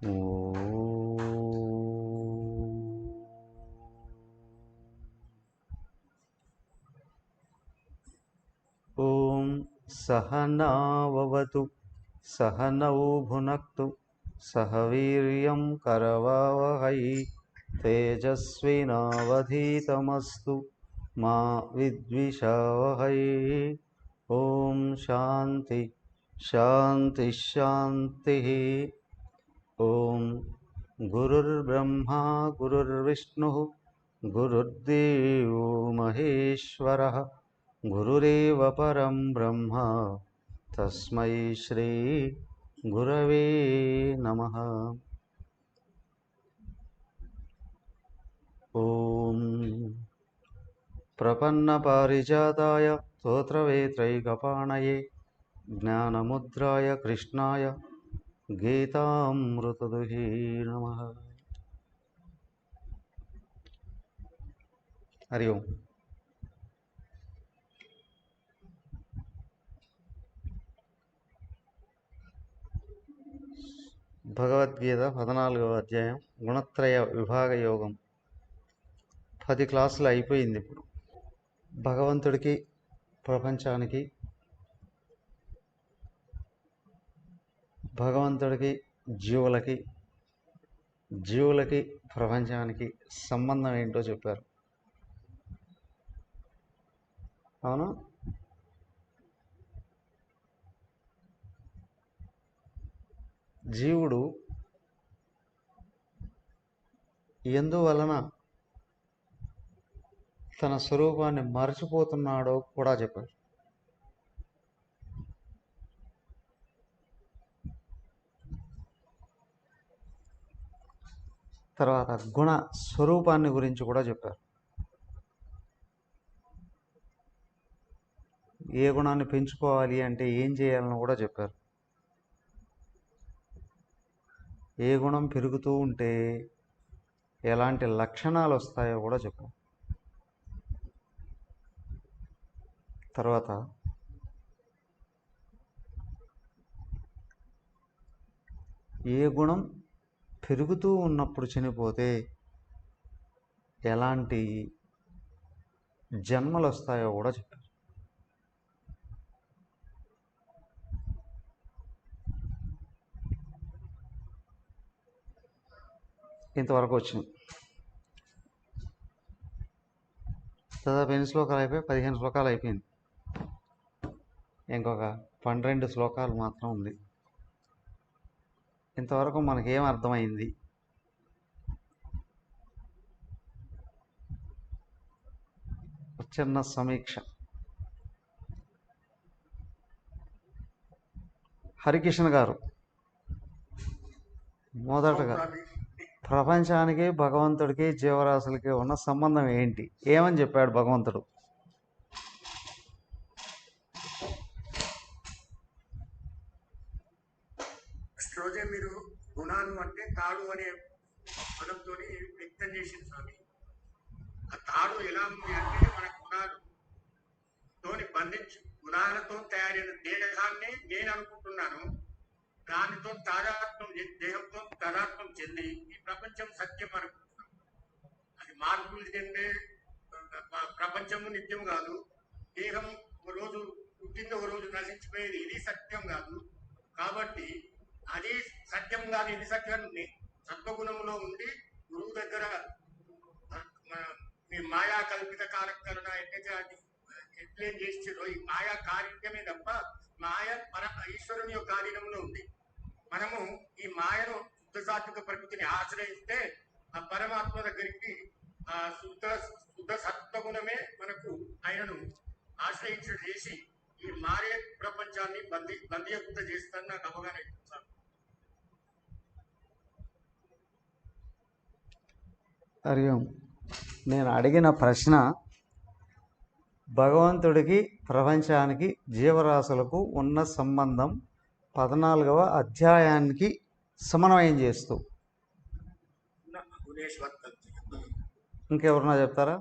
ఓం సహనావవతు సహనౌ భునక్తు సహ వీర్యం కరవావహై తేజస్వినావధీతమస్తు మా విద్విషావహై. ఓం శాంతి శాంతి శాంతి. ఓం గురుర్బ్రహ్మా గురుర్విష్ణు గురుర్దేవో మహేశ్వరః గురురేవ పరం బ్రహ్మ తస్మై శ్రీ గురవే నమః. ఓం ప్రపన్నపారిజాతాయ స్తోత్రవేత్రైకపాణయే జ్ఞానముద్రాయ కృష్ణాయ గీతామృతదుహే నమః. హరి ఓం. భగవద్గీత 14వ అధ్యాయం గుణత్రయ విభాగ యోగం. 10 క్లాసులు అయిపోయింది. ఇప్పుడు భగవంతుడికి ప్రపంచానికి, భగవంతుడికి జీవులకి, జీవులకి ప్రపంచానికి సంబంధం ఏంటో చెప్పారు. అవును, జీవుడు ఎందువలన తన స్వరూపాన్ని మరచిపోతున్నాడో కూడా చెప్పారు. తర్వాత గుణ స్వరూపాన్ని గురించి కూడా చెప్పారు. ఏ గుణాన్ని పెంచుకోవాలి అంటే ఏం చేయాలని కూడా చెప్పారు. ఏ గుణం పెరుగుతూ ఉంటే ఎలాంటి లక్షణాలు వస్తాయో కూడా చెప్పారు. తర్వాత ఏ గుణం పెరుగుతూ ఉన్నప్పుడు చనిపోతే ఎలాంటి జన్మలు వస్తాయో కూడా చెప్పారు. ఇంతవరకు వచ్చింది. దాదాపు ఎన్ని శ్లోకాలు అయిపోయి? 15 శ్లోకాలు అయిపోయింది. ఇంకొక 12 శ్లోకాలు మాత్రం ఉంది. ఇంతవరకు మనకేం అర్థమైంది? చిన్న సమీక్ష. హరికిషన్ గారు, మొదటగా ప్రపంచానికి, భగవంతుడికి, జీవరాశులకి ఉన్న సంబంధం ఏంటి? ఏమని చెప్పాడు భగవంతుడు? రోజే మీరు గుణాలు అంటే తాడు అనే పదంతో వ్యక్తం చేసింది స్వామి. ఆ తాడు ఎలా ఉంది అంటే మన గుణాలతోని బంధించి గుణాలతో తయారైన దేహాన్ని నేను అనుకుంటున్నాను. దానితో తాదాత్మ్యం, దేహంతో తాదాత్మ్యం చెంది ఈ ప్రపంచం సత్యం అనుకుంటున్నాం. అది మార్పులు చెందే ప్రపంచము నిత్యం కాదు. దేహం ఒక రోజు పుట్టింది, ఒక రోజు నశించిపోయేది. ఇది సత్యం కాదు. కాబట్టి అది సత్యం కాదు, ఇది సత్యం. సత్వగుణంలో ఉండి గురువు దగ్గర మీ మాయా కల్పిత కార్యకరణ ఎట్లయితే అది ఎక్స్ప్లెయిన్ చేసిరో, ఈ మాయా కార్యమే తప్ప మాయ ఈశ్వరుని యొక్క ఆధీనంలో ఉంది. మనము ఈ మాయను శుద్ధ సాత్విక ప్రకృతిని ఆశ్రయిస్తే ఆ పరమాత్మ దగ్గరికి ఆ శుద్ధ సత్వగుణమే మనకు ఆయనను ఆశ్రయించడం చేసి ఈ మారే ప్రపంచాన్ని బందీకృత చేస్తాను నాకు అవగాహన ఇస్తాను. హరి ఓం. నేను అడిగిన ప్రశ్న భగవంతుడికి, ప్రపంచానికి, జీవరాశులకు ఉన్న సంబంధం 14వ అధ్యాయానికి సమన్వయం చేస్తూ. ఇంకెవరన్నా చెప్తారా?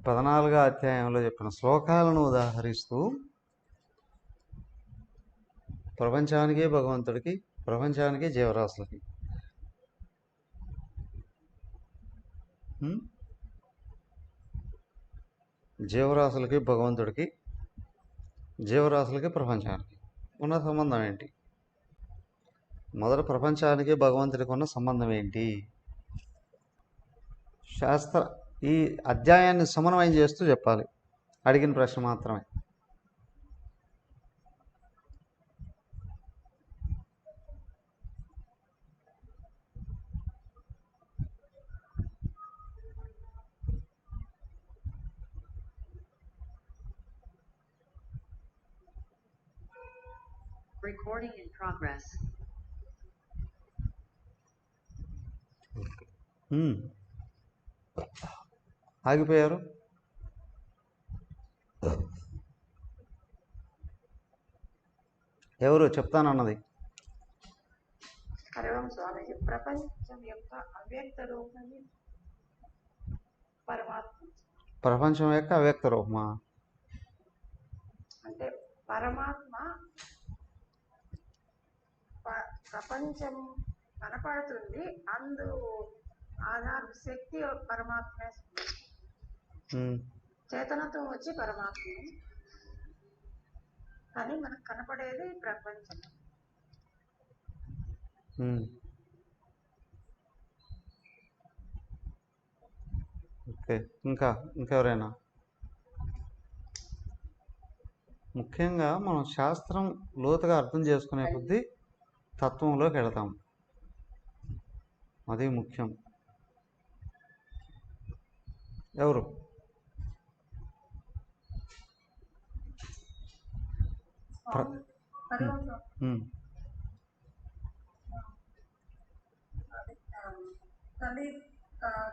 14వ అధ్యాయంలో చెప్పిన శ్లోకాలను ఉదాహరిస్తూ ప్రపంచానికి, భగవంతుడికి, ప్రపంచానికి, జీవరాశులకి. ఉమ్? జీవరాశులకి, భగవంతుడికి, జీవరాశులకి, ప్రపంచానికి ఉన్న సంబంధం ఏంటి? మొదట ప్రపంచానికి, భగవంతుడికి ఉన్న సంబంధం ఏంటి? శాస్త్ర ఈ అధ్యాయాన్ని సమన్వయం చేస్తూ చెప్పాలి. అడిగిన ప్రశ్న మాత్రమే. Recording in progress. ఆగిపోయారు. ఎవరు చెప్తానన్నది? హరివం స్వామిజీ. ప్రపంచం యొక్క అవ్యక్త రూపాన్ని పరమాత్మ. ప్రపంచం యొక్క అవ్యక్త రూపమా? అంటే పరమాత్మ ప్రపంచం కనపడుతుంది, అందు ఆధార శక్తి పరమాత్మే. చేతనత్వం వచ్చి పరమాత్మే, కానీ మనకు కనపడేది ప్రపంచం. ఓకే, ఇంకెవరైనా? ముఖ్యంగా మనం శాస్త్రం లోతుగా అర్థం చేసుకునే కొద్దీ తత్వంలోకి వెళతాం. అది ముఖ్యం. ఎవరు?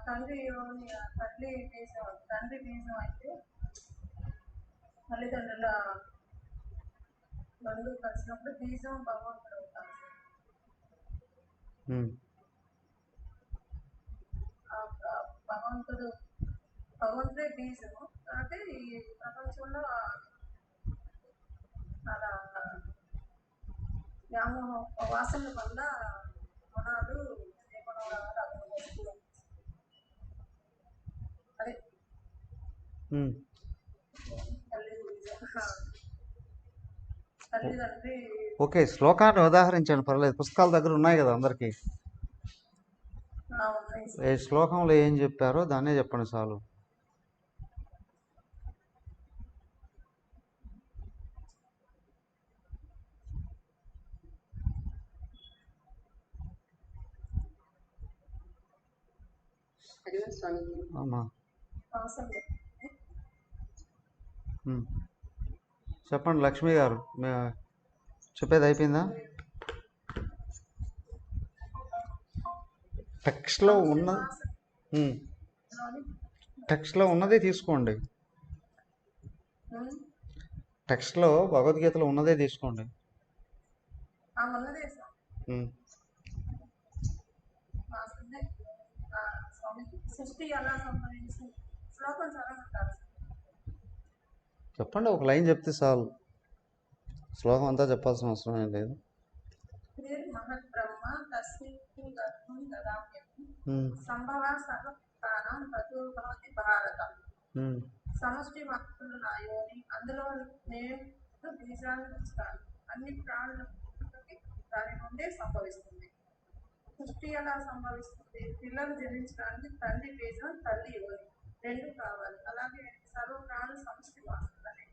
తండ్రి బీజం అయితే తల్లిదండ్రుల రెండు కలిసినప్పుడు బీజం భగవంతుడు అవుతారు. భగవంతుడే బీజము. కాబట్టి ఈ ప్రపంచంలో అలా వ్యామోహం వాసనల వల్ల గుణాలు అదే తల్లిదండ్రి. ఓకే, శ్లోకాన్ని ఉదాహరించండి, పర్లేదు. పుస్తకాల దగ్గర ఉన్నాయి కదా అందరికీ. ఏ శ్లోకంలో ఏం చెప్పారో దాన్నే చెప్పండి చాలు. అమ్మా చెప్పండి లక్ష్మి గారు, చెప్పేది అయిపోయిందా? టెక్స్ట్లో ఉన్నదే తీసుకోండి. టెక్స్ట్లో భగవద్గీతలో ఉన్నదే తీసుకోండి. చెప్పండి, ఒక లైన్ చెప్తే చాలు. శ్లోకం అంతా చెప్పాల్సిన అవసరం ఏం లేదు. సమష్టి భక్తులు నాయోని, అందులో నేను బీజాన్ని ఉంచుతాను. అన్ని ప్రాణులకి దాని నుండే సంభవిస్తుంది. సృష్టి ఎలా సంభవిస్తుంది? పిల్లలు జన్మించడానికి తండ్రి బీజం, తల్లి యోని రెండు కావాలి. అలాగే సర్వ ప్రాణులు సమష్టి వాసులనే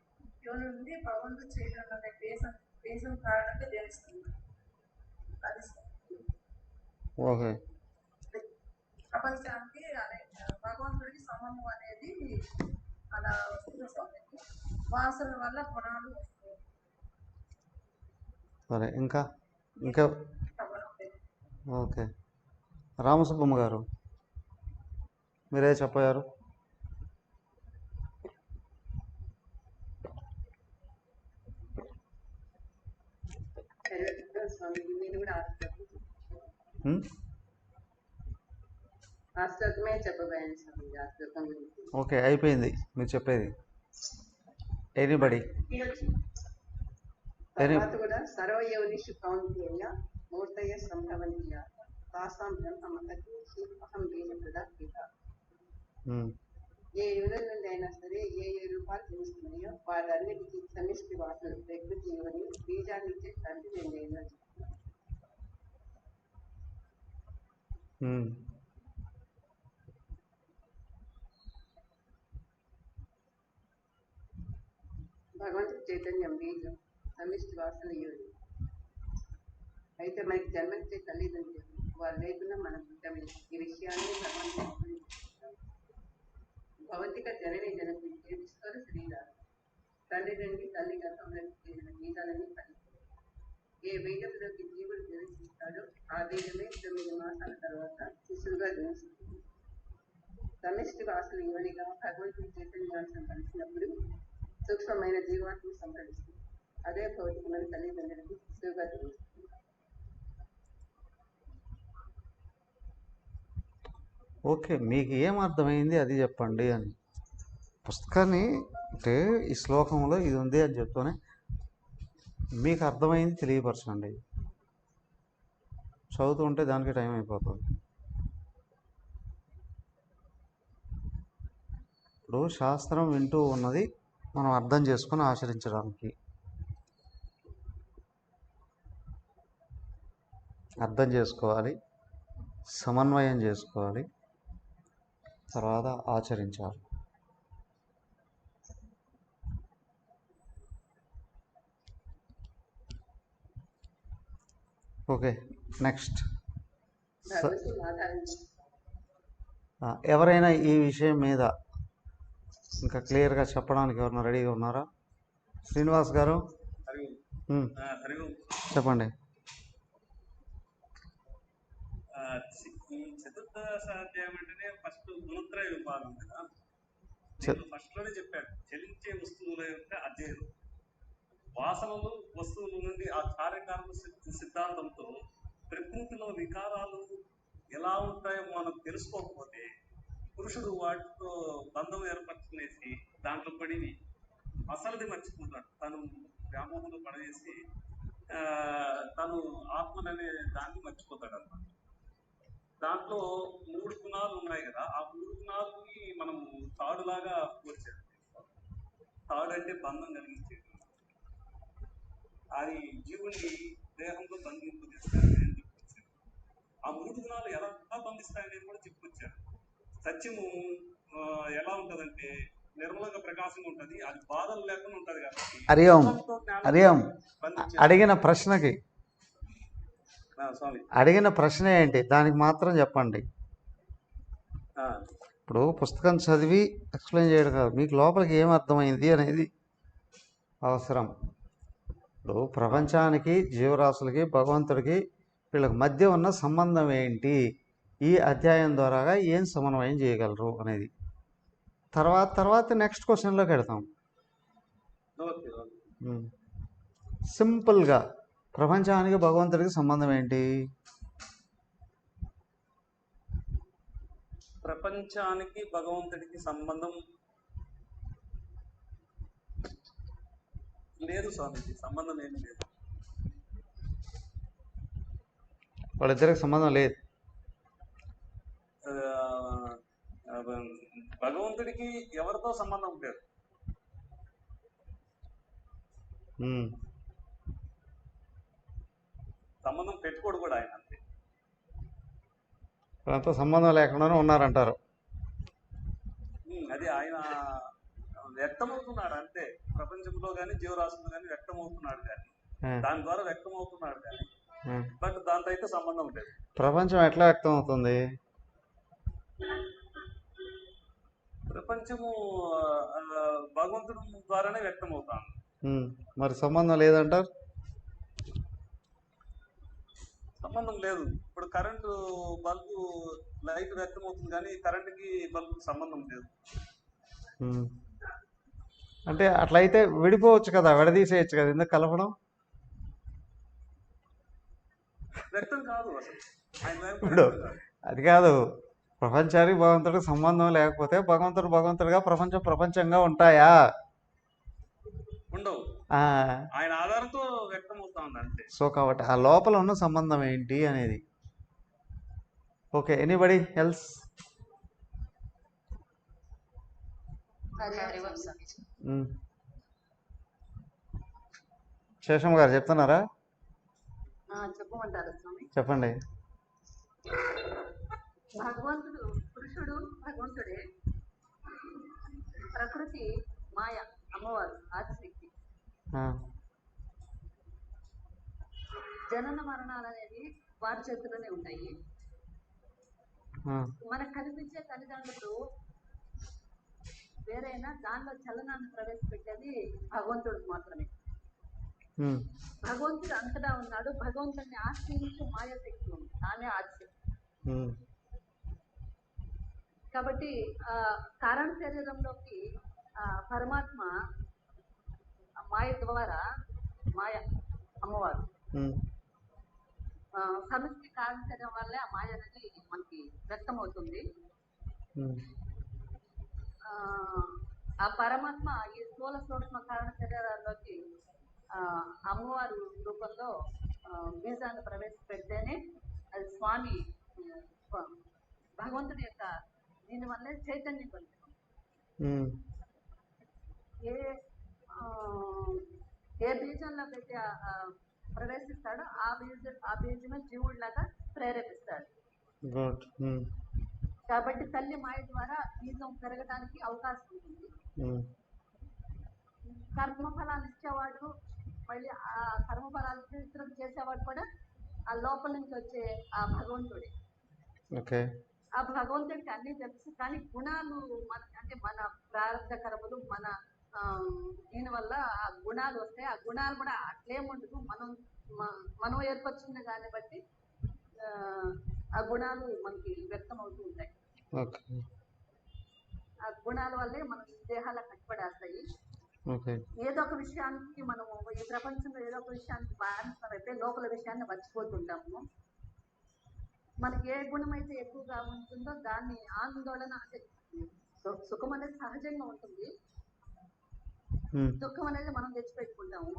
యోని నుండి భగవంతుడు చేయడం అనే బీజం కారణంగా జనిస్తుంది. అది ఓకే. ప్రపంచానికి అదే భగవంతుడికి సంబంధం అనేది అలా వస్తుంది. వాసన వల్ల గుణాలు వస్తాయి. సరే, ఇంకా ఓకే. రామసుబ్బమ్మ గారు, మీరే చెప్పారు. ఓకే, అయిపోయింది మీరు చెప్పేది. ఎనీబడి? ఎనీ తర్వాత కూడా సర్వయోనిషు కౌంటేయ మూర్తయ సంభవంతియ తాసాం బ్రహ్మమత చేసి అహం బీజప్రద పిత. ఉమ్, ఏ యుగం నుండి అయినా సరే ఏ ఏ రూపాలు తెలుస్తున్నాయో వాటన్నిటికీ సమిష్టి వాసులు ప్రకృతి యువని బీజాన్నిచ్చే తండ్రి నేను అని చెప్తున్నాను. ఉమ్, భగవంతుడి చైతన్యం బీజం, సమిష్టి వాసుల యువని. అయితే మనకి జన్మనిచ్చే తల్లిదండ్రులు వారు లేకుండా మనం ఉంటామే. ఈ విషయాన్ని భగవంతుడు భౌతిక జనని జనపించే విశ్వర శరీరాలు తండ్రి నుండి తల్లి గర్భంలోకి చేరిన బీజాలని ఫలిస్తాయి. ఏ బీజంలోకి జీవుడు జనిస్తాడో ఆ బీజమే 9 మాసాల తర్వాత శిశువుగా జనిస్తుంది. సమిష్టి వాసుల యువనిగా భగవంతుడి చైతన్యాన్ని కలిసినప్పుడు సూక్ష్మమైన జీవాత్మ సంభవిస్తుంది. అదే భౌతికమైన తల్లిదండ్రులకు శిశువుగా జనిస్తుంది. ఓకే, మీకు ఏం అర్థమైంది అది చెప్పండి అని. పుస్తకాన్ని అంటే ఈ శ్లోకంలో ఇది ఉంది అని చెప్తూనే మీకు అర్థమైంది తెలియపరచండి. చదువుతూ ఉంటే దానికి టైం అయిపోతుంది. ఇప్పుడు శాస్త్రం వింటూ ఉన్నది మనం అర్థం చేసుకొని ఆచరించడానికి. అర్థం చేసుకోవాలి, సమన్వయం చేసుకోవాలి, తర్వాత ఆచరించాలి. Okay, next. భగవంతుని ఆధారించి ఎవరైనా ఈ విషయం మీద ఇంకా క్లియర్గా చెప్పడానికి ఎవరైనా రెడీగా ఉన్నారా? శ్రీనివాస్ గారు ఉమ్, చెప్పండి. ఈ చతుర్దశ అధ్యాయం అంటేనే ఫస్ట్ గుణత్రయ విభాగం కదా. చె- నేను ఫస్ట్ లోనే చెప్పాను, చలించే వస్తువుల యొక్క అధ్యయనం, వాసనలు వస్తువుల నుండి ఆ కార్యకారణ సిద్ధాంతంతో ప్రకృతిలో వికారాలు ఎలా ఉంటాయో మనం తెలుసుకోకపోతే పురుషుడు వాటితో బంధం ఏర్పరచుకునేసి దాంట్లో పడి అసలుది మర్చిపోతాడు. తను వ్యామోహంలో పడవేసి తను ఆత్మననే దాన్ని మర్చిపోతాడు అన్నమాట. దాంట్లో 3 గుణాలు ఉన్నాయి కదా, ఆ 3 గుణాలని మనం తాడులాగా పోల్చాడు. తాడు అంటే బంధం కలిగించేది, అది జీవుని దేహంలో బంధింపజేస్తాయని చెప్పుకొచ్చాడు. ఆ 3 గుణాలు ఎలా బంధిస్తాయనేది కూడా చెప్పుకొచ్చాడు. సత్యము ఎలా ఉంటదంటే నిర్మలంగా ప్రకాశంగా ఉంటది, అది బాధలు లేకుండా ఉంటది కాబట్టి హరియం అడిగిన ప్రశ్నకి స్వామి అడిగిన ప్రశ్న ఏంటి దానికి మాత్రం చెప్పండి. ఇప్పుడు పుస్తకం చదివి ఎక్స్ప్లెయిన్ చేయడం కాదు, మీకు లోపలికి ఏం అర్థమైంది అనేది అవసరం. ఇప్పుడు ప్రపంచానికి, జీవరాశులకి, భగవంతుడికి వీళ్ళకి మధ్య ఉన్న సంబంధం ఏంటి, ఈ అధ్యాయం ద్వారాగా ఏం సమన్వయం చేయగలరు అనేది తర్వాత నెక్స్ట్ క్వశ్చన్లోకి వెళ్తాం. సింపుల్గా ప్రపంచానికి భగవంతుడికి సంబంధం ఏంటి? ప్రపంచానికి భగవంతుడికి సంబంధం లేదు స్వామీజీ, సంబంధం ఏమి లేదు. వాళ్ళిద్దరికి సంబంధం లేదు. భగవంతుడికి ఎవరితో సంబంధం లేదు. సంబంధం పెట్టుకోడు కూడా ఆయన, అంతే. వాళ్ళంతా సంబంధం లేకుండానే ఉన్నారంటారు. అది ఆయన వ్యక్తమవుతున్నాడు అంతే. ప్రపంచంలో కానీ జీవరాశులు కానీ వ్యక్తమవుతున్నాడు కానీ, దాని ద్వారా వ్యక్తమవుతున్నాడు కానీ, బట్ దాంతో అయితే సంబంధం లేదు. ప్రపంచం ఎట్లా వ్యక్తం అవుతుంది? ప్రపంచము భగవంతుడు ద్వారానే వ్యక్తం అవుతాను. మరి సంబంధం లేదంటారు? సంబంధం లేదు. ఇప్పుడు కరెంటు బల్బు లైట్ వ్యక్తం అవుతుంది కానీ కరెంటుకి బల్బుకి సంబంధం లేదు. అంటే అట్లయితే విడిపోవచ్చు కదా, విడదీసేయచ్చు కదా, ఎందుకు కలపడం? వ్యక్తం కాదు అసలు. ఇప్పుడు అది కాదు, ప్రపంచానికి భగవంతుడికి సంబంధం లేకపోతే భగవంతుడుగా ప్రపంచంగా ఉంటాయా? ఉండవు. ఆ, ఆయన ఆధారంతో వ్యక్తం అవుతా ఉంది అంతే. సో కాబట్టి ఆ లోపల ఉన్న సంబంధం ఏంటి అనేది. Okay, anybody else? Harivamsha Swamiji. Sesham garu చెప్తున్నారా? చెప్పమంటారా స్వామి? చెప్పండి. భగవంతుడు పురుషుడు భగవంతుడే, ప్రకృతి మాయ అమ్మవారు ఆదిశక్తి. ఆ, జనన మరణాలు అనేవి వారి చేతిలోనే ఉంటాయి. ఆ, మనకు కనిపించే తల్లిదండ్రులు వేరైనా దానిలో చలనాన్ని ప్రవేశపెట్టేది భగవంతుడు మాత్రమే. ఉమ్, భగవంతుడు అంతటా ఉన్నాడు. భగవంతుడిని ఆశ్రయించే మాయాశక్తి ఉంది, తానే ఆదిశక్తి. ఉమ్, కాబట్టి ఆ కారణ శరీరంలోకి పరమాత్మ మాయ ద్వారా, మాయ అమ్మవారు ఉమ్, సమష్టి కారణ శరీరం వల్లే ఆ మాయ అనేది మనకి వ్యక్తం అవుతుంది. ఉమ్, ఆ పరమాత్మ ఈ స్థూల సూక్ష్మ కారణ శరీరాల్లోకి అమ్మవారు రూపంలో బీజాన్ని ప్రవేశపెడితేనే అది స్వామి భగవంతుడి యొక్క దీనివల్లే చైతన్యం కలుగుతుంది. ఉమ్, ఏ బీజంలో పెట్టి ప్రవేశిస్తాడో ఆ బీజమే జీవుడిలాగా ప్రేరేపిస్తాడు. గుడ్. ఉమ్, కాబట్టి తల్లి మాయ ద్వారా బీజం పెరగడానికి అవకాశం ఉంటుంది. ఉమ్, కర్మఫలాలు ఇచ్చేవాడు, మళ్ళీ ఆ కర్మఫలాలు విస్తృతం చేసేవాడు కూడా ఆ లోపల నుంచి వచ్చే ఆ భగవంతుడే. ఓకే. ఆ భగవంతుడికి అన్నీ తెలుసు, కానీ గుణాలు అంటే మన ప్రారంభ కర్మలు మన దీనివల్ల ఆ గుణాలు వస్తాయి. ఆ గుణాలు కూడా అట్లేముండదు, మనం ఏర్పరచుకున్న దాన్ని బట్టి ఆ గుణాలు మనకి వ్యక్తం అవుతూ ఉంటాయి. ఓకే. ఆ గుణాల వల్లే మన దేహాలకు కట్టుబడేస్తాయి. ఓకే. ఏదో ఒక విషయానికి మనము ఈ ప్రపంచంలో ఏదో ఒక విషయానికి బాధితమైతే లోపల విషయాన్ని మర్చిపోతుంటాము. మనకి ఏ గుణం అయితే ఎక్కువగా ఉంటుందో దాన్ని ఆందోళన, అంటే సుఖం అనేది సహజంగా ఉంటుంది, దుఃఖం అనేది మనం తెచ్చిపెట్టుకుంటాము,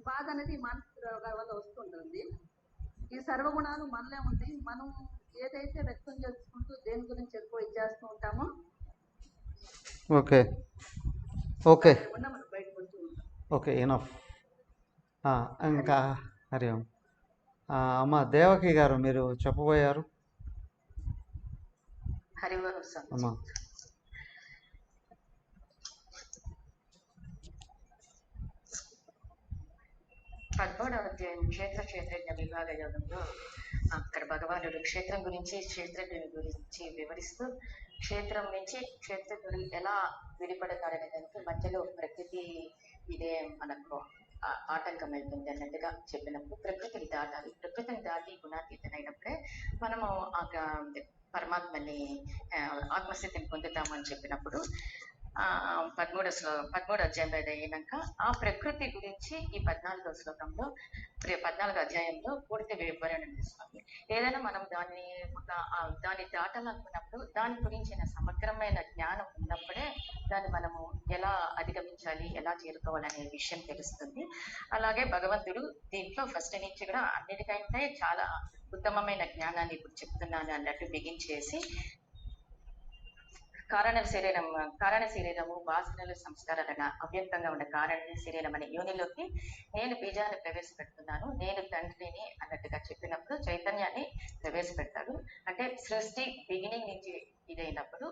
బాధ అనేది మానసిక రోగాల వల్ల వస్తుంటుంది. ఈ సర్వగుణాలు మనలే ఉంటాయి. మనం ఏదైతే వ్యక్తం చేసుకుంటూ దేని గురించి ఎక్కువ ఇచ్చేస్తూ ఉంటామో ఓకే. ఓకే. మనం బయటపడుతూ ఉంటాం. Okay, enough. ఇంకా హరి ఓం. అమ్మ దేవకి గారు మీరు చెప్పబోయారు. హరివంశం. అమ్మా. పద్మూడవ అధ్యాయం క్షేత్ర క్షేత్రజ్ఞ విభాగ యోగంలో అక్కడ భగవానుడు క్షేత్రం గురించి, క్షేత్రజ్ఞుని గురించి వివరిస్తూ క్షేత్రం నుంచి క్షేత్రజ్ఞుడు ఎలా విడిపడతాడనే దానికి మధ్యలో ప్రకృతి ఇదే మనకు ఆటంకం అవుతుంది అన్నట్టుగా చెప్పినప్పుడు ప్రకృతిని దాటాలి. ప్రకృతిని దాటి గుణాతీతమైనప్పుడే మనము పరమాత్మని ఆత్మస్థితిని పొందుతామని చెప్పినప్పుడు 13వ అధ్యాయం అయినాక ఆ ప్రకృతి గురించి ఈ 14వ శ్లోకంలో 14వ అధ్యాయంలో పూర్తి వివరణ ఇస్తుంది. ఏదైనా మనం దాన్ని దాటాలనుకున్నప్పుడు దాని గురించిన సమగ్రమైన జ్ఞానం ఉన్నప్పుడే దాన్ని మనము ఎలా అధిగమించాలి, ఎలా చేరుకోవాలనే విషయం తెలుస్తుంది. అలాగే భగవంతుడు దీంట్లో ఫస్ట్ నుంచి కూడా అన్నిటికంటే చాలా ఉత్తమమైన జ్ఞానాన్ని ఇప్పుడు చెప్తున్నాను అన్నట్టు బిగించేసి కారణ శరీరము వాసనలు సంస్కారాలన్న అవ్యక్తంగా ఉన్న కారణ శరీరం అనే యోనిలోకి నేను బీజాన్ని ప్రవేశపెడుతున్నాను, నేను తండ్రిని అన్నట్టుగా చెప్పినప్పుడు చైతన్యాన్ని ప్రవేశపెడతాడు. అంటే సృష్టి బిగినింగ్ నుంచి ఇదైనప్పుడు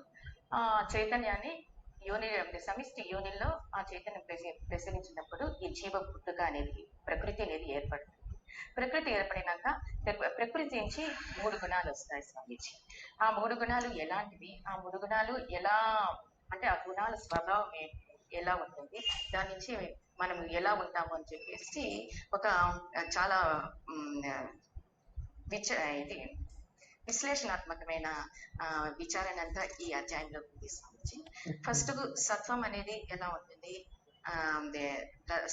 ఆ చైతన్యాన్ని యోని సమిష్టి యోనిలో ఆ చైతన్యం ప్రసరించినప్పుడు ఈ జీవ పుట్టుక అనేది ప్రకృతి అనేది ఏర్పడుతుంది. ప్రకృతి ఏర్పడినాక ప్రకృతి నుంచి 3 గుణాలు వస్తాయి స్వామీజీ. ఆ 3 గుణాలు ఎలాంటివి, ఆ 3 గుణాలు ఎలా, అంటే ఆ గుణాల స్వభావం ఎలా ఉంటుంది, దాని నుంచి మనం ఎలా ఉంటాము అని చెప్పేసి ఒక చాలా ఇది విశ్లేషణాత్మకమైన విచారణ అంతా ఈ అధ్యాయంలో ఉంది స్వామీజీ. ఫస్ట్ సత్వం అనేది ఎలా ఉంటుంది,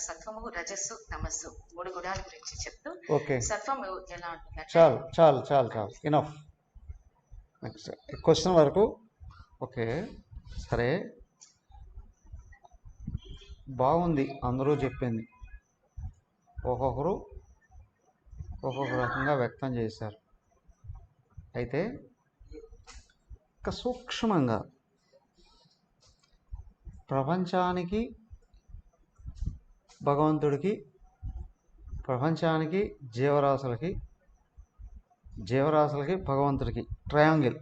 సత్వము, రజస్సు, తమస్సు 3 గుణాల గురించి చెప్తూ సత్వము ఎలా ఉంటుంది. చాలు ఇనఫ్. నెక్స్ట్ క్వశ్చన్ వరకు. ఓకే, సరే. బాగుంది, అందరూ చెప్పింది. ఒక్కొక్కరు ఒక్కొక్క రకంగా వ్యక్తం చేశారు. అయితే ఒక సూక్ష్మంగా ప్రపంచానికి భగవంతుడికి, ప్రపంచానికి జీవరాశులకి భగవంతుడికి ట్రయాంగిల్,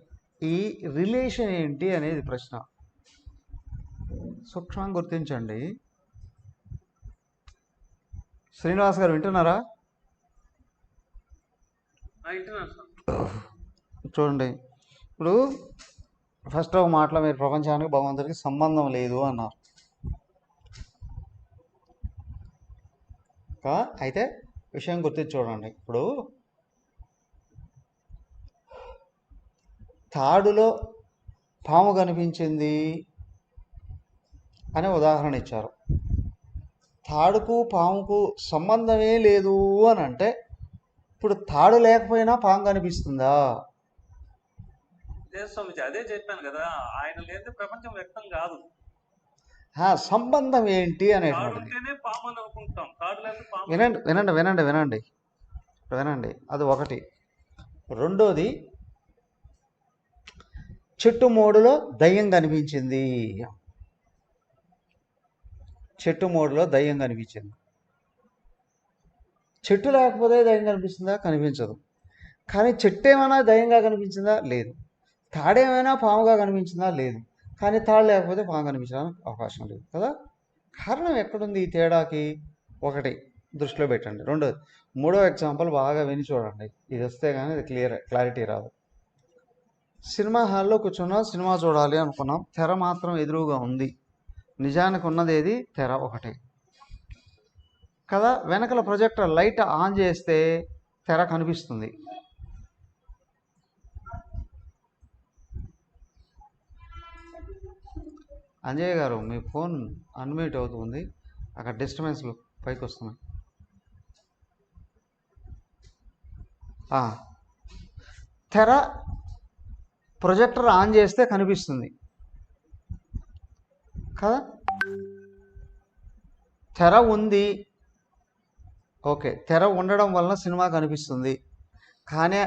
ఈ రిలేషన్ ఏంటి అనేది ప్రశ్న. సూక్ష్మంగా గుర్తించండి. శ్రీనివాస్ గారు వింటున్నారా? వింటున్నాను సార్. చూడండి, ఇప్పుడు ఫస్ట్ ఒక మాటలో మీరు ప్రపంచానికి భగవంతుడికి సంబంధం లేదు అన్నారు. అయితే విషయం గుర్తించి చూడండి. ఇప్పుడు తాడులో పాము కనిపించింది అనే ఉదాహరణ ఇచ్చారు. తాడుకు పాముకు సంబంధమే లేదు అని అంటే ఇప్పుడు తాడు లేకపోయినా పాము కనిపిస్తుందా? లేదు స్వామిజీ, అదే చెప్పాను కదా, ఆయన లేదే ప్రపంచం వ్యక్తం కాదు. సంబంధం ఏంటి తాడు అనేటువంటిది ఉంటేనే పాము అని అనుకుంటాం, తాడు లేకపోతే పాము. వినండి వినండి వినండి వినండి వినండి అది ఒకటి. రెండోది, చెట్టు మోడులో దయ్యం కనిపించింది. చెట్టు మోడులో దయ్యం కనిపించింది. చెట్టు లేకపోతే దయ్యం కనిపిస్తుందా? కనిపించదు. కానీ చెట్టు ఏమైనా దయ్యంగా కనిపించిందా? లేదు. తాడేమైనా పాముగా కనిపించిందా? లేదు. కానీ తాడు లేకపోతే పాము కనిపించడానికి అవకాశం లేదు కదా. కారణం ఎక్కడుంది ఈ తేడాకి? ఒకటి దృష్టిలో పెట్టండి. రెండోది, మూడో ఎగ్జాంపుల్ బాగా విని చూడండి. ఇది వస్తే కానీ ఇది క్లారిటీ రాదు. సినిమా హాల్లో కూర్చున్నాం, సినిమా చూడాలి అనుకున్నాం, తెర మాత్రం ఎదురుగా ఉంది. నిజానికి ఉన్నది ఏది? తెర ఒకటే కదా. వెనకల ప్రొజెక్టర్ లైట్ ఆన్ చేస్తే తెర కనిపిస్తుంది. అంజయ్ గారు, మీ ఫోన్ అన్మ్యూట్ అవుతుంది, అక్కడ డిస్టర్బెన్స్లు పైకి వస్తున్నాయి. తెర ప్రొజెక్టర్ ఆన్ చేస్తే కనిపిస్తుంది కదా. తెర ఉంది, ఓకే, తెర ఉండడం వలన సినిమా కనిపిస్తుంది. కానీ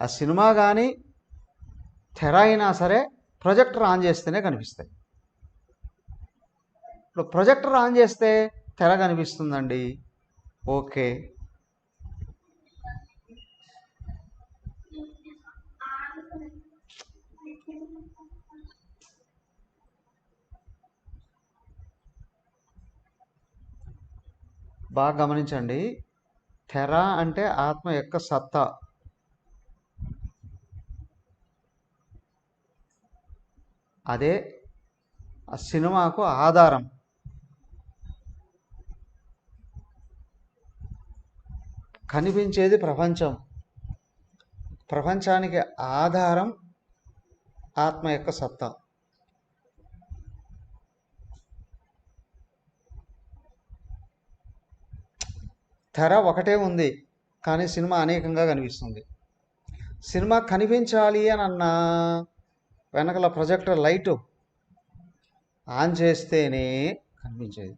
ఆ సినిమా కానీ తెర అయినా సరే ప్రొజెక్టర్ ఆన్ చేస్తేనే కనిపిస్తాయి. ఇప్పుడు ప్రొజెక్టర్ ఆన్ చేస్తే తెర కనిపిస్తుందండి, ఓకే. బాగా గమనించండి. తెర అంటే ఆత్మ యొక్క సత్తా. అదే ఆ సినిమాకు ఆధారం. కనిపించేది ప్రపంచం, ప్రపంచానికి ఆధారం ఆత్మ యొక్క సత్తా. తెర ఒకటే ఉంది, కానీ సినిమా అనేకంగా కనిపిస్తుంది. సినిమా కనిపించాలి అని అన్నా వెనకల ప్రొజెక్టర్ లైటు ఆన్ చేస్తేనే కనిపించేది,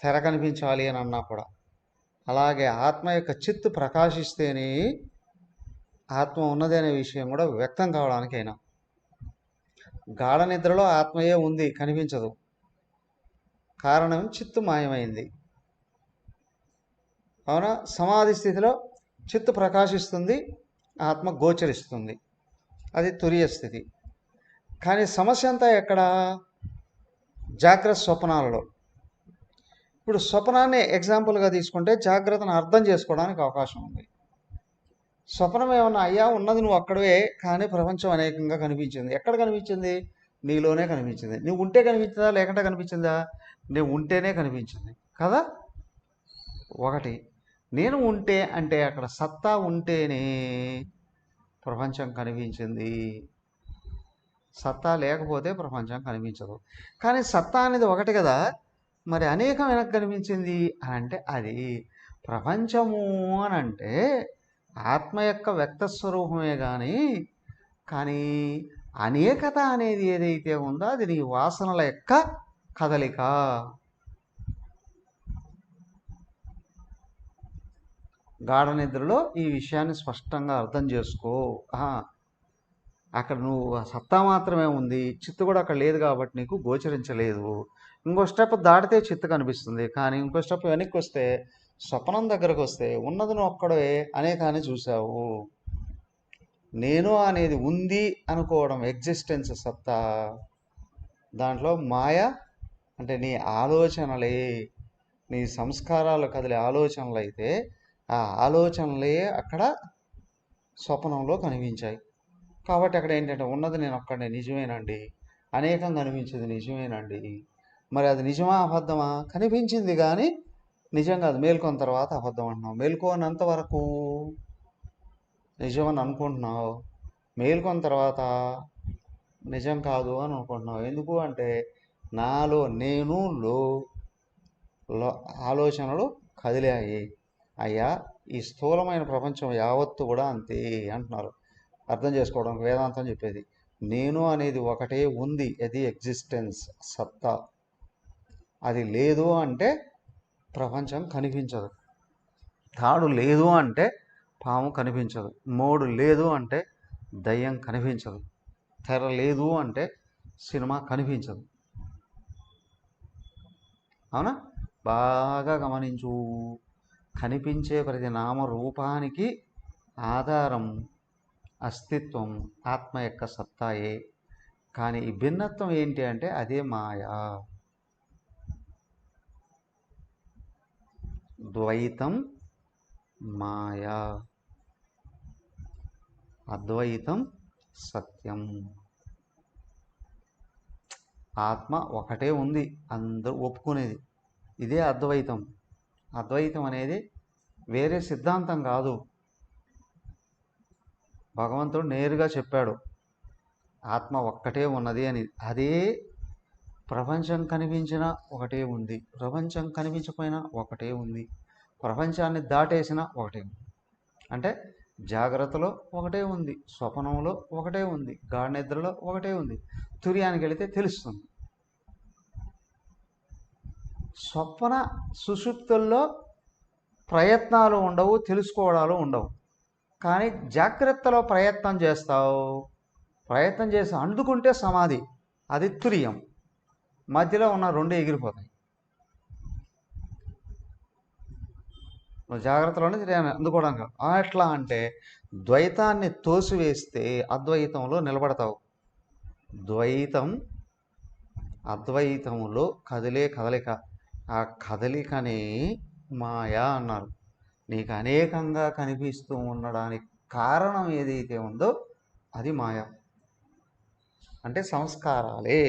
తెర కనిపించాలి అని అన్నా కూడా. అలాగే ఆత్మ యొక్క చిత్తు ప్రకాశిస్తేనే ఆత్మ ఉన్నది అనే విషయం కూడా వ్యక్తం కావడానికైనా. గాఢ నిద్రలో ఆత్మయే ఉంది, కనిపించదు. కారణం చిత్తు మాయమైంది, అవునా. సమాధి స్థితిలో చిత్తు ప్రకాశిస్తుంది, ఆత్మ గోచరిస్తుంది, అది తురియ స్థితి. కానీ సమస్య అంతా ఎక్కడ? జాగ్రత్త స్వప్నాలలో. ఇప్పుడు స్వప్నాన్ని ఎగ్జాంపుల్గా తీసుకుంటే జాగ్రత్తను అర్థం చేసుకోవడానికి అవకాశం ఉంది. స్వప్నం ఏమన్నా, అయ్యా ఉన్నది నువ్వు అక్కడే, కానీ ప్రపంచం అనేకంగా కనిపించింది. ఎక్కడ కనిపించింది? నీలోనే కనిపించింది. నువ్వు ఉంటే కనిపించిందా లేకుంటే కనిపించిందా? నువ్వు ఉంటేనే కనిపించింది కదా. ఒకటి, నేను ఉంటే అంటే అక్కడ సత్తా ఉంటేనే ప్రపంచం కనిపించింది. సత్తా లేకపోతే ప్రపంచం కనిపించదు. కానీ సత్తా అనేది ఒకటి కదా, మరి అనేకం వెనక్కి కనిపించింది అని అంటే అది ప్రపంచము అని అంటే ఆత్మ యొక్క వ్యక్త స్వరూపమే కానీ అనేకత అనేది ఏదైతే ఉందో అది నీ వాసనల యొక్క కదలిక. గాఢ నిద్రలో ఈ విషయాన్ని స్పష్టంగా అర్థం చేసుకో. అక్కడ నువ్వు సత్తా మాత్రమే ఉంది, చిత్తు కూడా అక్కడ లేదు కాబట్టి నీకు గోచరించలేదు. ఇంకో స్టెప్ దాటితే చిత్తు కనిపిస్తుంది, కానీ ఇంకో స్టెప్ వెనక్కి వస్తే స్వప్నం దగ్గరకు వస్తే ఉన్నది నువ్వు ఒక్కడే అనేకాన్ని చూసావు. నేను అనేది ఉంది అనుకోవడం ఎగ్జిస్టెన్స్ సత్తా. దాంట్లో మాయ అంటే నీ ఆలోచనలే, నీ సంస్కారాలు కదిలే ఆలోచనలు అయితే ఆ ఆలోచనలే అక్కడ స్వప్నంలో కనిపించాయి. కాబట్టి అక్కడ ఏంటంటే ఉన్నది నేను ఒక్కడే నిజమేనండి, అనేకం కనిపించింది నిజమేనండి. మరి అది నిజమా అబద్ధమా? కనిపించింది కానీ నిజం కాదు. మేల్కొన్న తర్వాత అబద్ధం అంటున్నావు. మేల్కోనంత వరకు నిజమని అనుకుంటున్నావు, మేల్కొన్న తర్వాత నిజం కాదు అని అనుకుంటున్నావు. ఎందుకు అంటే నాలో నేనులో ఆలోచనలు కదిలాయి. అయ్యా ఈ స్థూలమైన ప్రపంచం యావత్తు కూడా అంతే అంటున్నారు. అర్థం చేసుకోవడానికి వేదాంతం చెప్పేది నేను అనేది ఒకటే ఉంది, అది ఎగ్జిస్టెన్స్ సత్తా. అది లేదు అంటే ప్రపంచం కనిపించదు. తాడు లేదు అంటే పాము కనిపించదు. మోడు లేదు అంటే దయ్యం కనిపించదు. తెర లేదు అంటే సినిమా కనిపించదు. అవునా? బాగా గమనించు. కనిపించే ప్రతి నామరూపానికి ఆధారం అస్తిత్వం ఆత్మ యొక్క సత్తాయే. కానీ ఈ భిన్నత్వం ఏంటి అంటే అదే మాయా. ద్వైతం మాయా, అద్వైతం సత్యం. ఆత్మ ఒకటే ఉంది, అందరూ ఒప్పుకునేది. ఇదే అద్వైతం. అద్వైతం అనేది వేరే సిద్ధాంతం కాదు. భగవంతుడు నేరుగా చెప్పాడు ఆత్మ ఒక్కటే ఉన్నది అని. అదే ప్రపంచం కనిపించినా ఒకటే ఉంది, ప్రపంచం కనిపించకపోయినా ఒకటే ఉంది, ప్రపంచాన్ని దాటేసినా ఒకటే ఉంది. అంటే జాగ్రత్తలో ఒకటే ఉంది, స్వప్నంలో ఒకటే ఉంది, గాఢ నిద్రలో ఒకటే ఉంది. తుర్యానికి వెళితే తెలుస్తుంది. స్వప్న సుషుప్తుల్లో ప్రయత్నాలు ఉండవు, తెలుసుకోవడాలు ఉండవు. కానీ జాగ్రత్తలో ప్రయత్నం చేస్తావు, ప్రయత్నం చేసి అందుకుంటే సమాధి, అది తురియం. మధ్యలో ఉన్న రెండు ఎగిరిపోతాయి. నువ్వు జాగ్రత్తలోనే అందుకోవడానికి ఎట్లా అంటే ద్వైతాన్ని తోసివేస్తే అద్వైతంలో నిలబడతావు. ద్వైతం అద్వైతములో కదిలే కదలిక, ఆ కదలికని మాయా అన్నారు. నీకు అనేకంగా కనిపిస్తూ ఉండడానికి కారణం ఏదైతే ఉందో అది మాయా. అంటే సంస్కారాలే.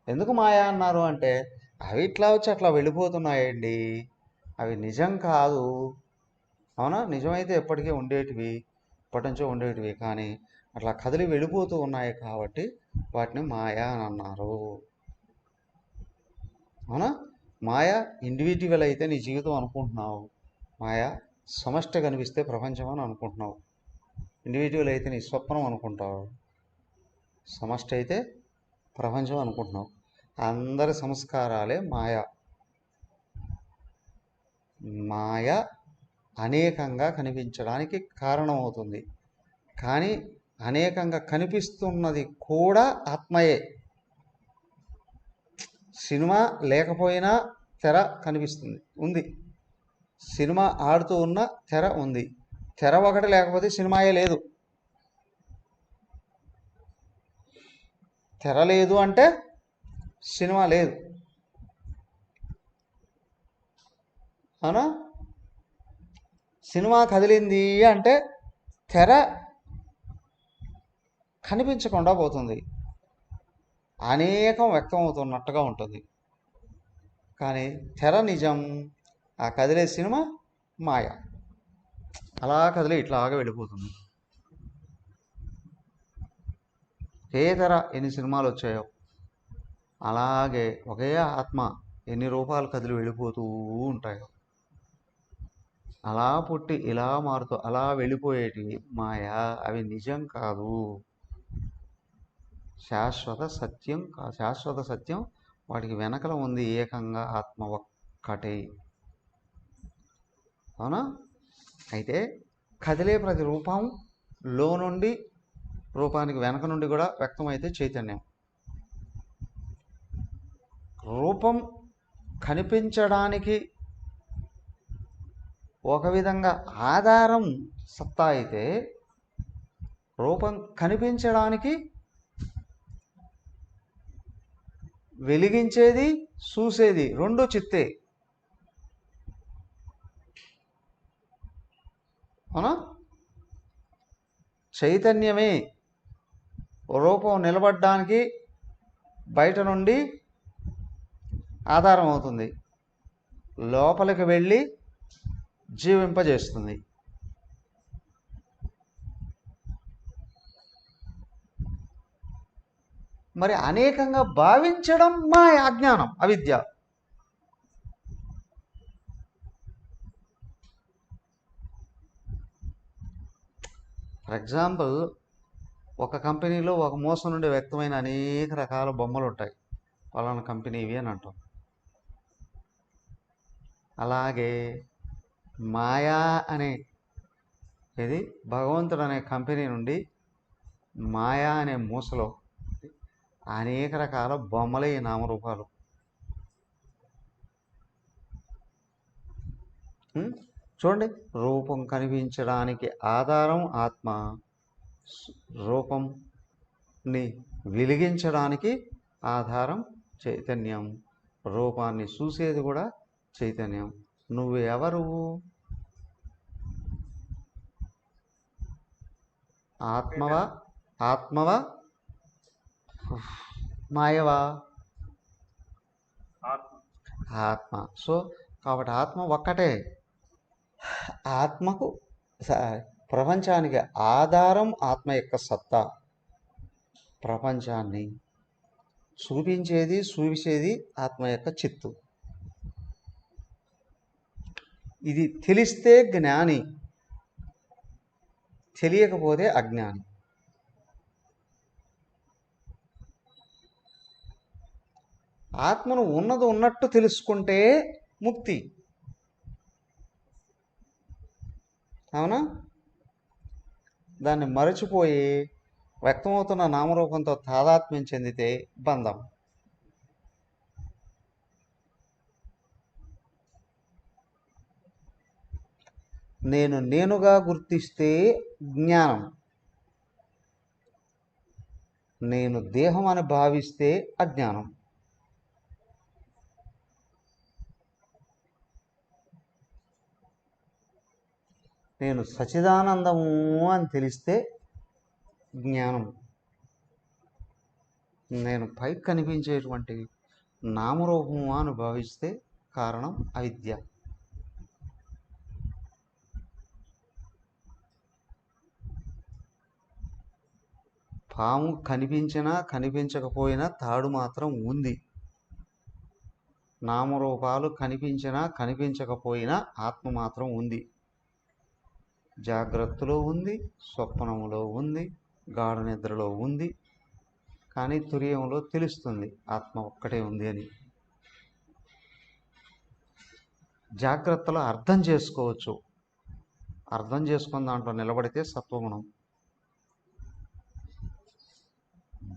ఎందుకు మాయా అన్నారు అంటే అవి ఇట్లా వచ్చి అట్లా వెళ్ళిపోతున్నాయండి, అవి నిజం కాదు. అవునా? నిజమైతే ఎప్పటికీ ఉండేటివి, ఇప్పటి నుంచో ఉండేటివి, కానీ అట్లా కదిలి వెళ్ళిపోతూ ఉన్నాయి కాబట్టి వాటిని మాయా అని అన్నారు. అవునా? మాయా ఇండివిజువల్ అయితే నీ జీవితం అనుకుంటున్నావు, మాయా సమష్టి కనిపిస్తే ప్రపంచం అని అనుకుంటున్నావు. ఇండివిజువల్ అయితే నీ స్వప్నం అనుకుంటావు, సమష్టి అయితే ప్రపంచం అనుకుంటున్నావు. అందరి సంస్కారాలే మాయా. మాయ అనేకంగా కనిపించడానికి కారణమవుతుంది, కానీ అనేకంగా కనిపిస్తున్నది కూడా ఆత్మయే. సినిమా లేకపోయినా తెర కనిపిస్తుంది, ఉంది. సినిమా ఆడుతూ ఉన్న తెర ఉంది. తెర ఒకటి లేకపోతే సినిమాయే లేదు. తెర లేదు అంటే సినిమా లేదు. అవునా? సినిమా కదిలింది అంటే తెర కనిపించకుండా పోతుంది, అనేకం వ్యక్తం అవుతున్నట్టుగా ఉంటుంది. కానీ తెర నిజం, ఆ కదిలే సినిమా మాయ. అలా కదిలే ఇట్లాగా వెళ్ళిపోతుంది. ఏ తెర ఎన్ని సినిమాలు వచ్చాయో అలాగే ఒకే ఆత్మ ఎన్ని రూపాలు కదిలి వెళ్ళిపోతూ ఉంటాయో, అలా పుట్టి ఇలా మారుతూ అలా వెళ్ళిపోయేటివి మాయా. అవి నిజం కాదు, శాశ్వత సత్యం కాదు. శాశ్వత సత్యం వాటికి వెనకల ఉంది ఏకంగా ఆత్మ ఒక్కటే. అవునా? అయితే కదిలే ప్రతి రూపం లో నుండి రూపానికి వెనక నుండి కూడా వ్యక్తమైతే చైతన్యం. రూపం కనిపించడానికి ఒక విధంగా ఆధారం సత్తా అయితే, రూపం కనిపించడానికి వెలిగించేది చూసేది రెండు చిత్తే. అవునా? చైతన్యమే రూపం నిలబడడానికి బయట నుండి ఆధారం అవుతుంది, లోపలికి వెళ్ళి జీవింపజేస్తుంది. మరి అనేకంగా భావించడం మా అజ్ఞానం, అవిద్య. ఫర్ ఎగ్జాంపుల్, ఒక కంపెనీలో ఒక మూస నుండి వ్యక్తమైన అనేక రకాల బొమ్మలు ఉంటాయి, పలానా కంపెనీ ఇవి అని అంటాం. అలాగే మాయా అనే ఇది భగవంతుడు అనే కంపెనీ నుండి మాయా అనే మూసలో అనేక రకాల బొమ్మలే ఈ నామరూపాలు. చూడండి, రూపం కనిపించడానికి ఆధారం ఆత్మ, రూపంని వెలిగించడానికి ఆధారం చైతన్యం, రూపాన్ని చూసేది కూడా చైతన్యం. నువ్వు ఎవరు? ఆత్మవా మాయవా? ఆత్మ. సో కాబట్టి ఆత్మ ఒక్కటే. ఆత్మకు ప్రపంచానికి ఆధారం ఆత్మ యొక్క సత్తా. ప్రపంచాన్ని చూపించేది చూసేది ఆత్మ యొక్క చిత్తు. ఇది తెలిస్తే జ్ఞాని, తెలియకపోతే అజ్ఞాని. ఆత్మను ఉన్నది ఉన్నట్టు తెలుసుకుంటే ముక్తి. అవునా? దాన్ని మరచిపోయి వ్యక్తమవుతున్న నామరూపంతో తాదాత్మ్యం చెందితే బంధం. నేనుగా గుర్తిస్తే జ్ఞానం, నేను దేహం అని భావిస్తే అజ్ఞానం. నేను సచిదానందము అని తెలిస్తే జ్ఞానం. నేను పైకి కనిపించేటువంటి నామరూపము అని భావిస్తే కారణం అవిద్య. పాము కనిపించినా కనిపించకపోయినా తాడు మాత్రం ఉంది. నామరూపాలు కనిపించినా కనిపించకపోయినా ఆత్మ మాత్రం ఉంది. జాగ్రత్తలో ఉంది, స్వప్నములో ఉంది, గాఢ నిద్రలో ఉంది. కానీ తుర్యంలో తెలుస్తుంది ఆత్మ ఒక్కటే ఉంది అని. జాగ్రత్తలో అర్థం చేసుకోవచ్చు, అర్థం చేసుకున్న దాంట్లో నిలబడితే సత్వగుణం.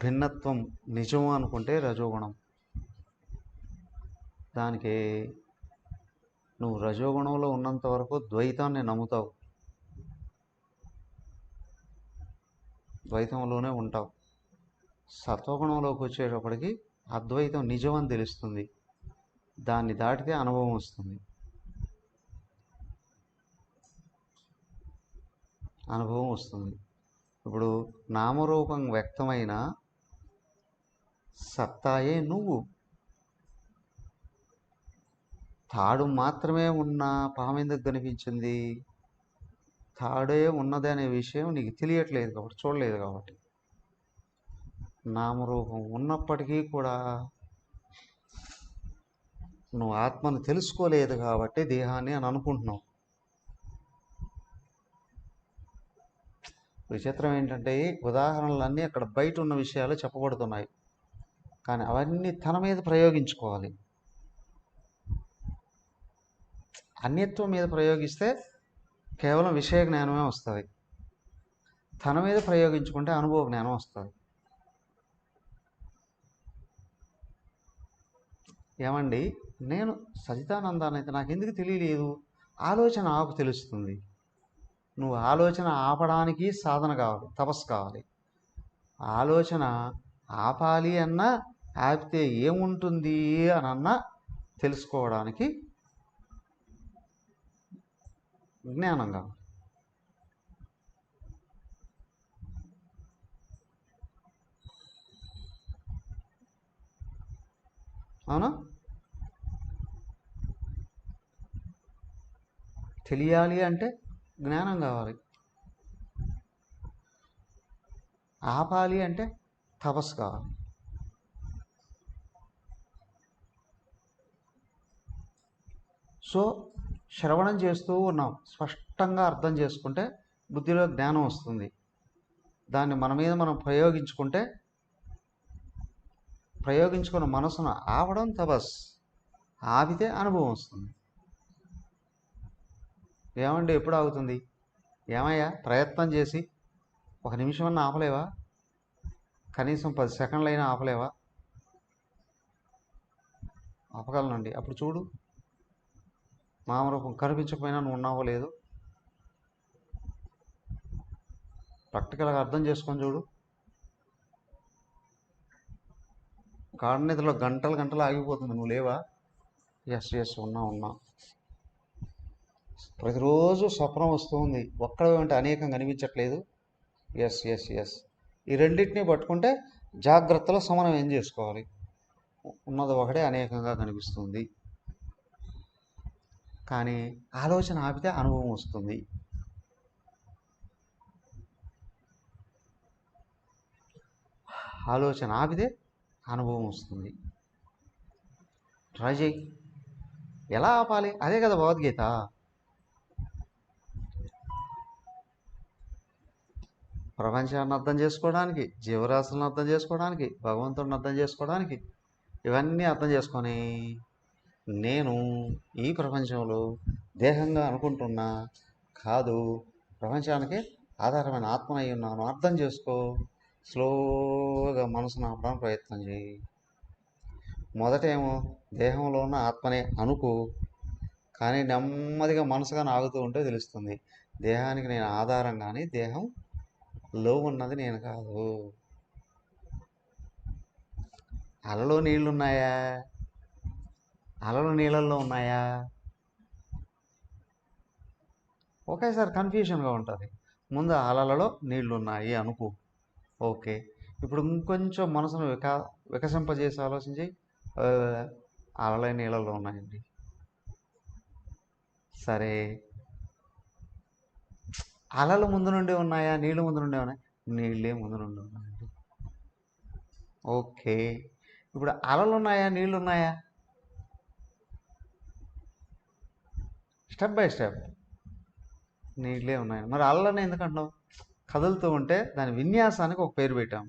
భిన్నత్వం నిజం అనుకుంటే రజోగుణం. దానికి నువ్వు రజోగుణంలో ఉన్నంత వరకు ద్వైతాన్ని నమ్ముతావు, ద్వైతంలోనే ఉంటావు. సత్వగుణంలోకి వచ్చేటప్పటికి అద్వైతం నిజం అని తెలుస్తుంది. దాన్ని దాటితే అనుభవం వస్తుంది. అనుభవం వస్తుంది. ఇప్పుడు నామరూపం వ్యక్తమైన సత్తాయే నువ్వు. తాడు మాత్రమే ఉన్న పాము ఎందుకు కనిపించింది? తాడే ఉన్నది అనే విషయం నీకు తెలియట్లేదు కాబట్టి, చూడలేదు కాబట్టి. నామరూపం ఉన్నప్పటికీ కూడా నువ్వు ఆత్మను తెలుసుకోలేదు కాబట్టి దేహాన్ని అని అనుకుంటున్నావు. విచిత్రం ఏంటంటే ఉదాహరణలన్నీ అక్కడ బయట ఉన్న విషయాలు చెప్పబడుతున్నాయి, కానీ అవన్నీ తన మీద ప్రయోగించుకోవాలి. అన్యత్వం మీద ప్రయోగిస్తే కేవలం విషయ జ్ఞానమే వస్తుంది. తన మీద ప్రయోగించుకుంటే అనుభవ జ్ఞానం వస్తుంది. ఏమండి, నేను సచిదానందాన్ని అయితే నాకు ఎందుకు తెలియలేదు, ఆలోచన ఆపు తెలుస్తుంది. నువ్వు ఆలోచన ఆపడానికి సాధన కావాలి, తపస్సు కావాలి. ఆలోచన ఆపాలి అన్నా, ఆపితే ఏముంటుంది అని అన్నా తెలుసుకోవడానికి జ్ఞానం కావాలి. అవునా? తెలియాలి అంటే జ్ఞానం కావాలి. ఆపాలి అంటే తపస్సు కావాలి. సో శ్రవణం చేస్తూ ఉన్నాం, స్పష్టంగా అర్థం చేసుకుంటే బుద్ధిలో జ్ఞానం వస్తుంది. దాన్ని మన మీద మనం ప్రయోగించుకున్న మనసును ఆపడం తపస్సు, ఆపితే అనుభవం వస్తుంది. ఏమండి, ఎప్పుడు ఆగుతుంది? ఏమయ్యా, ప్రయత్నం చేసి 1 నిమిషమన్నా ఆపలేవా? కనీసం 10 సెకండ్లైనా ఆపలేవా? ఆపగలనండి. అప్పుడు చూడు, నామరూపం కనిపించకపోయినా నువ్వు ఉన్నావో లేదు. ప్రాక్టికల్గా అర్థం చేసుకొని చూడు. గాఢ నిద్రలో గంటలు గంటలు ఆగిపోతుంది, నువ్వు లేవా? ఎస్ ఉన్నా. ప్రతిరోజు స్వప్నం వస్తుంది, ఒక్కడే అంటే అనేకం కనిపించట్లేదు. ఎస్. ఈ రెండింటినీ పట్టుకుంటే జాగ్రత్తలో సమన్వయం చేసుకోవాలి. ఉన్నది ఒకటే అనేకంగా కనిపిస్తుంది. కానీ ఆలోచన ఆపితే అనుభవం వస్తుంది. ఆలోచన ఆపితే అనుభవం వస్తుంది. ట్రై చేయి. ఎలా ఆపాలి? అదే కదా భగవద్గీత. ప్రపంచాన్ని అర్థం చేసుకోవడానికి, జీవరాశులను అర్థం చేసుకోవడానికి, భగవంతుడిని అర్థం చేసుకోవడానికి, ఇవన్నీ అర్థం చేసుకొని నేను ఈ ప్రపంచంలో దేహంగా అనుకుంటున్నా కాదు, ప్రపంచానికి ఆధారమైన ఆత్మనై ఉన్నాను, అర్థం చేసుకో. స్లోగా మనసును ఆపడానికి ప్రయత్నం చేయి. మొదటేమో దేహంలో ఉన్న ఆత్మనే అనుకో, కానీ నెమ్మదిగా మనసుగా ఆగుతూ ఉంటే తెలుస్తుంది, దేహానికి నేను ఆధారం కానీ దేహంలో ఉన్నది నేను కాదు. అలలో నీళ్లున్నాయా? అలలు నీళ్ళల్లో ఉన్నాయా? ఒకేసారి కన్ఫ్యూషన్గా ఉంటుంది. ముందు అలలలో నీళ్లున్నాయి అనుకో, ఓకే. ఇప్పుడు ఇంకొంచెం మనసును వికసింపజేసి ఆలోచించి, అలలే నీళ్ళల్లో ఉన్నాయండి. సరే, అలలు ముందు నుండి ఉన్నాయా? నీళ్ళు ముందు నుండి ఉన్నాయి? నీళ్ళే ముందు నుండి ఉన్నాయండి. ఓకే. ఇప్పుడు అలలు ఉన్నాయా? నీళ్ళు ఉన్నాయా? Step by step. నీళ్ళే ఉన్నాయి. మరి అలలని ఎందుకంటున్నావు? కదులుతూ ఉంటే దాని విన్యాసానికి ఒక పేరు పెట్టాం.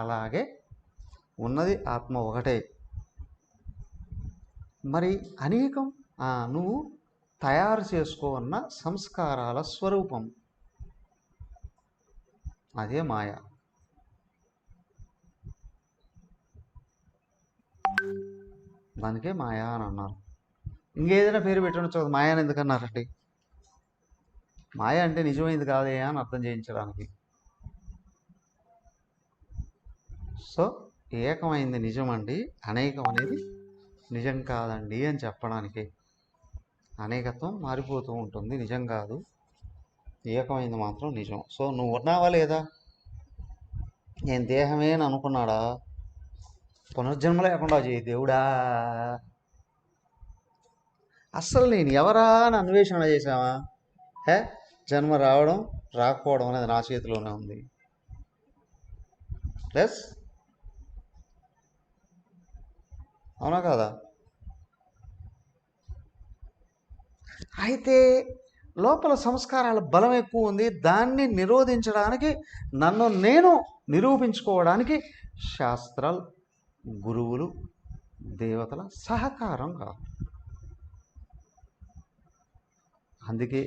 అలాగే ఉన్నది ఆత్మ ఒకటే, మరి అనేకం నువ్వు తయారు చేసుకోన్న సంస్కారాల స్వరూపం. అదే మాయ. దానికే మాయా అని అన్నారు. ఇంకేదైనా పేరు పెట్టవచ్చు కదా, మాయా అని ఎందుకన్నారండి? మాయ అంటే నిజమైంది కాదే అని అర్థం చేయించడానికి. సో ఏకమైంది నిజం అండి, అనేకం అనేది నిజం కాదండి అని చెప్పడానికి. అనేకత్వం మారిపోతూ ఉంటుంది, నిజం కాదు. ఏకమైంది మాత్రం నిజం. సో నువ్వు ఉన్నావా లేదా? నేను దేహమే అని అనుకున్నాడా? పునర్జన్మ లేకుండా చేయి దేవుడా. అస్సలు నేను ఎవరా అని అన్వేషణ చేసావా? జన్మ రావడం రాకపోవడం అనేది నా చేతిలోనే ఉంది. ప్లస్ అవునా కదా? అయితే లోపల సంస్కారాల బలం ఎక్కువ ఉంది. దాన్ని నిరోధించడానికి, నన్ను నేను నిరూపించుకోవడానికి శాస్త్రాలు, గురువులు, దేవతల సహకారం కావాలి. అందుకే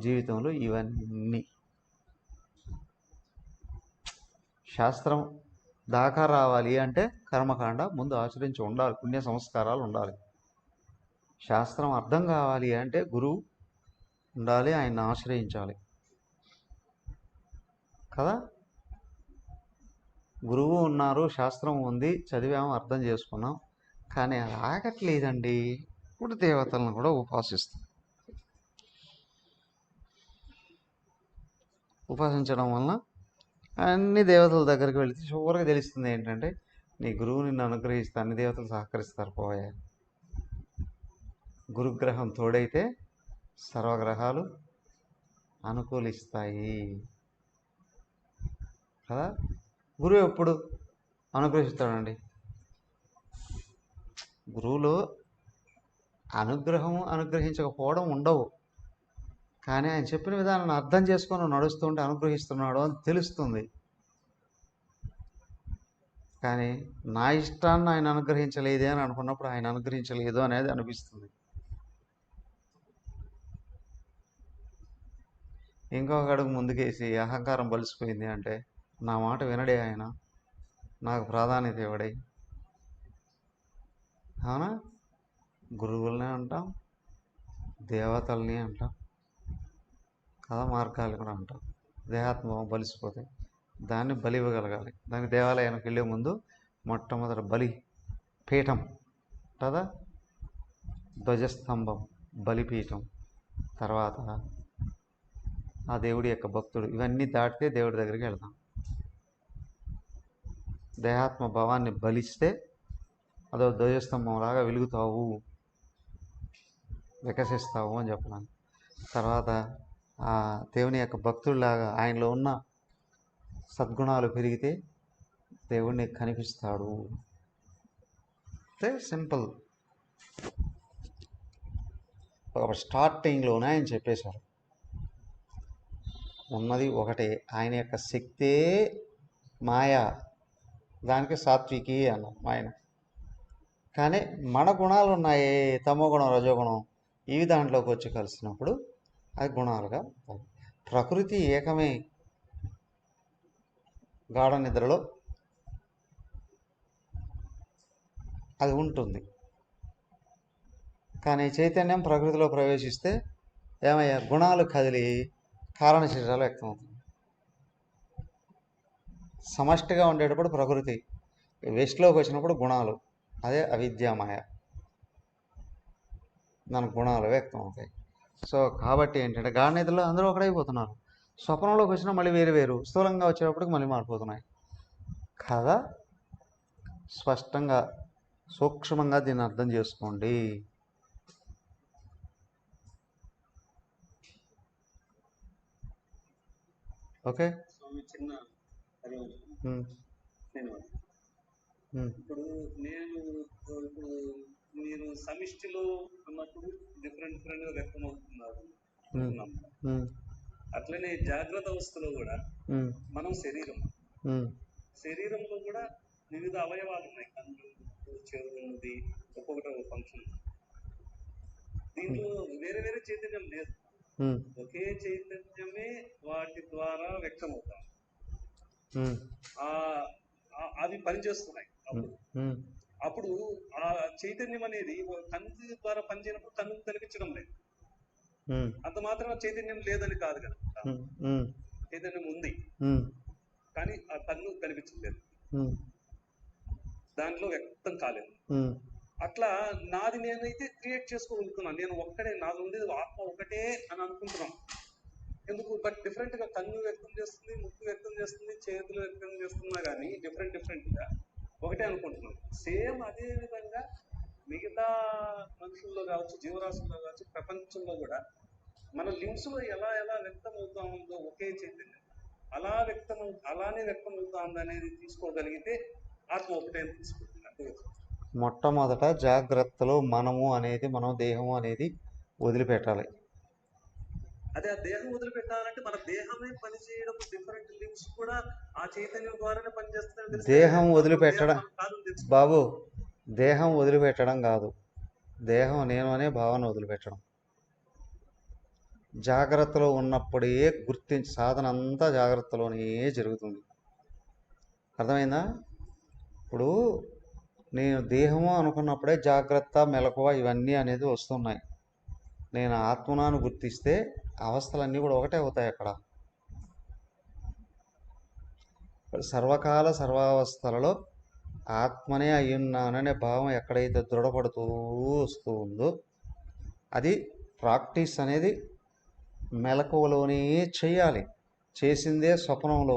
జీవితంలో ఇవన్నీ శాస్త్రం దాకా రావాలి అంటే కర్మకాండ ముందు ఆచరించి ఉండాలి, పుణ్య సంస్కారాలు ఉండాలి. శాస్త్రం అర్థం కావాలి అంటే గురువు ఉండాలి, ఆయన్ని ఆశ్రయించాలి కదా. గురువు ఉన్నారు, శాస్త్రం ఉంది, చదివాము, అర్థం చేసుకున్నాం, కానీ అది ఆగట్లేదండి. ఇప్పుడు దేవతలను కూడా ఉపాసిస్తాం. ఉపాసించడం వలన అన్ని దేవతల దగ్గరికి వెళితే చివరికి తెలుస్తుంది ఏంటంటే, నీ గురువు నిన్ను అనుగ్రహిస్తే అన్ని దేవతలు సహకరిస్తారు పోయా. గురుగ్రహం తోడైతే సర్వగ్రహాలు అనుకూలిస్తాయి కదా. గురువు ఎప్పుడు అనుగ్రహిస్తాడండి? గురువులో అనుగ్రహించకపోవడం ఉండవు, కానీ ఆయన చెప్పిన విధానాన్ని అర్థం చేసుకొని నడుస్తుంటే అనుగ్రహిస్తున్నాడు అని తెలుస్తుంది. కానీ నా ఇష్టాన్ని ఆయన అనుగ్రహించలేదే అని అనుకున్నప్పుడు ఆయన అనుగ్రహించలేదు అనేది అనిపిస్తుంది. ఇంకొక అడుగు ముందుకేసి అహంకారం బలిసిపోయింది అంటే, నా మాట వినడే ఆయన, నాకు ప్రాధాన్యత ఇవ్వడే. అవునా? గురువుల్ని అంటాం, దేవతల్ని అంటాం కదా, మార్గాలు కూడా అంటాం. దేహాత్మ బలిసిపోతే దాన్ని బలి ఇవ్వగలగాలి. దానికి దేవాలయానికి వెళ్ళే ముందు మొట్టమొదటి బలి పీఠం కదా, ధ్వజస్తంభం, బలిపీఠం, తర్వాత ఆ దేవుడి యొక్క భక్తుడు, ఇవన్నీ దాటితే దేవుడి దగ్గరికి వెళ్తాం. దేహాత్మ భావాన్ని బలిస్తే అదో ధ్వజస్తంభం లాగా వెలుగుతావు, వికసిస్తావు అని చెప్పడానికి. తర్వాత ఆ దేవుని యొక్క భక్తుడిలాగా ఆయనలో ఉన్న సద్గుణాలు పెరిగితే దేవుడిని కనిపిస్తాడు. అంటే సింపుల్. ఒక స్టార్టింగ్లోనే ఆయన చెప్పేశారు, ఉన్నది ఒకటే, ఆయన యొక్క శక్తే మాయా, దానికి సాత్వికి అన్నాం ఆయన. కానీ మన గుణాలు ఉన్నాయి, తమోగుణం, రజోగుణం, ఇవి దాంట్లోకి వచ్చి కలిసినప్పుడు అది గుణాలుగా. ప్రకృతి ఏకమే గాఢ నిద్రలో అది ఉంటుంది, కానీ చైతన్యం ప్రకృతిలో ప్రవేశిస్తే ఏమయ్యా, గుణాలు కదిలి కారణ శరీరాలు వ్యక్తమవుతుంది. సమష్టిగా ఉండేటప్పుడు ప్రకృతి, వెస్ట్లోకి వచ్చినప్పుడు గుణాలు, అదే అవిద్యామాయ, మనకు గుణాలు వ్యక్తం అవుతాయి. సో కాబట్టి ఏంటంటే గాఢ నిద్రలో అందరూ ఒకడైపోతున్నారు, స్వప్నంలోకి వచ్చినా మళ్ళీ వేరు వేరు, స్థూలంగా వచ్చేటప్పటికి మళ్ళీ మారిపోతున్నాయి కదా. స్పష్టంగా సూక్ష్మంగా దీన్ని అర్థం చేసుకోండి. ఓకే. చిన్న ఇప్పుడు మీరు సమిష్టిలో ఉన్నప్పుడు డిఫరెంట్ వ్యక్తం అవుతున్నారు. అట్లనే జాగ్రత్త అవస్థలో కూడా మనం శరీరంలో కూడా వివిధ అవయవాలు ఉన్నాయి, కన్ను, చెవులు ఉన్నది, ఒక్కొక్కటి ఒక ఫంక్షన్. దీంట్లో వేరే వేరే చైతన్యం లేదు, ఒకే చైతన్యమే వాటి ద్వారా వ్యక్తం అవుతాం. అవి పనిచేస్తున్నాయి. అప్పుడు ఆ చైతన్యం అనేది కన్ను ద్వారా పనిచేయనప్పుడు కన్ను కనిపించడం లేదు. అంత మాత్రం చైతన్యం లేదని కాదు కదా, చైతన్యం ఉంది, కానీ ఆ కన్ను కనిపించలేదు, దాంట్లో వ్యక్తం కాలేదు. అట్లా నాది నేనైతే క్రియేట్ చేసుకోగలుగుతున్నాను, నేను ఒక్కడే, నాది ఉండేది ఆత్మ ఒకటే అని అనుకుంటున్నాం. ఎందుకు? బట్ డిఫరెంట్ గా కన్ను వ్యక్తం చేస్తుంది, ముక్కు వ్యక్తం చేస్తుంది, చేతులు వ్యక్తం చేస్తున్నా కానీ డిఫరెంట్ గా ఒకటే అనుకుంటున్నాం. సేమ్ అదే విధంగా మిగతా మనుషుల్లో కావచ్చు, జీవరాశుల్లో కావచ్చు, ప్రపంచంలో కూడా మన లింక్స్ లో ఎలా వ్యక్తం అవుతా ఉందో ఒకే చైతన్యం అలానే వ్యక్తం అవుతా ఉంది అనేది తీసుకోగలిగితే ఆత్మ ఒకటే అని తీసుకుంటుంది. మొట్టమొదట జాగ్రత్తలో మనం దేహము అనేది వదిలిపెట్టాలి. అదే ఆ దేహం వదిలిపెట్టాలంటే మన దేహమే పనిచేయడం, డిఫరెంట్ లింక్స్ కూడా ఆ చైతన్యం ద్వారానే పనిచేస్తాయని తెలిస్తే దేహం అప్పుడు వదిలిపెట్టడం దేహం కాదని తెలుసుకో. బాబు, దేహం వదిలిపెట్టడం కాదు, దేహం నేను అనే భావన వదిలిపెట్టడం. జాగ్రత్తలో ఉన్నప్పుడే గుర్తించి, సాధన అంతా జాగ్రత్తలోనే జరుగుతుంది. అర్థమైందా? ఇప్పుడు నేను దేహము అనుకున్నప్పుడే జాగ్రత్త, మెలకువ ఇవన్నీ అనేది వస్తున్నాయి. నేను ఆత్మనాను గుర్తిస్తే అవస్థలన్నీ కూడా ఒకటే అవుతాయి. అక్కడ సర్వకాల సర్వావస్థలలో ఆత్మనే అయ్యున్నాననే భావం ఎక్కడైతే దృఢపడుతూ వస్తూ ఉందో, అది ప్రాక్టీస్ అనేది మెలకువలోనే చేయాలి. చేసిందే స్వప్నంలో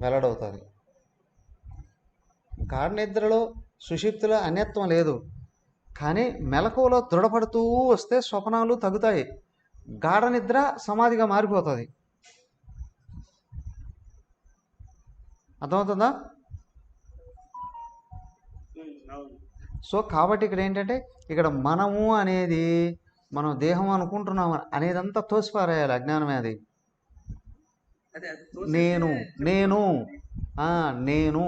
వెల్లడవుతుంది. గాఢ నిద్రలో సుషుప్తిలో అన్యత్వం లేదు, కానీ మెలకువలో దృఢపడుతూ వస్తే స్వప్నాలు తగ్గుతాయి. గాఢ నిద్ర సమాధిగా మారిపోతుంది. అర్థమవుతుందా? అవును. సో కాబట్టి ఇక్కడ ఏంటంటే, ఇక్కడ మనము అనేది మనం దేహం అనుకుంటున్నాం అనేదంతా తోసిపారేయాలి. అజ్ఞానమే అది. అదే అది తోసేస్తే నేను నేను చెప్తున్నాను. నేను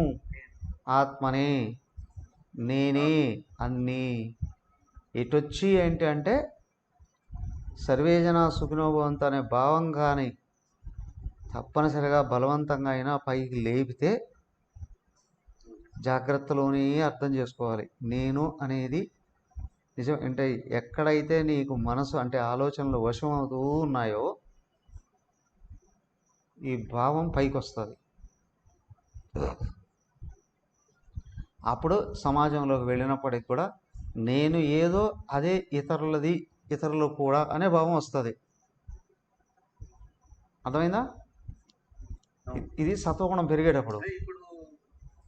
ఆత్మనే, నేనే అన్నీ. ఇటొచ్చి ఏంటి అంటే సర్వేజన సుఖినోభవంతు అనే భావం కానీ తప్పనిసరిగా బలవంతంగా అయినా పైకి లేపితే జాగ్రత్తలోనే అర్థం చేసుకోవాలి. నేను అనేది నిజం అంటే ఎక్కడైతే నీకు మనసు అంటే ఆలోచనలు వశం అవుతూ ఉన్నాయో ఈ భావం పైకి వస్తుంది. అప్పుడు సమాజంలోకి వెళ్ళినప్పటికి కూడా నేను ఏదో అదే ఇతరులది, ఇతరులు కూడా అనే భావం వస్తుంది. అర్థమైందా? ఇది సత్వగుణం పెరిగేటప్పుడు. అదే ఇప్పుడు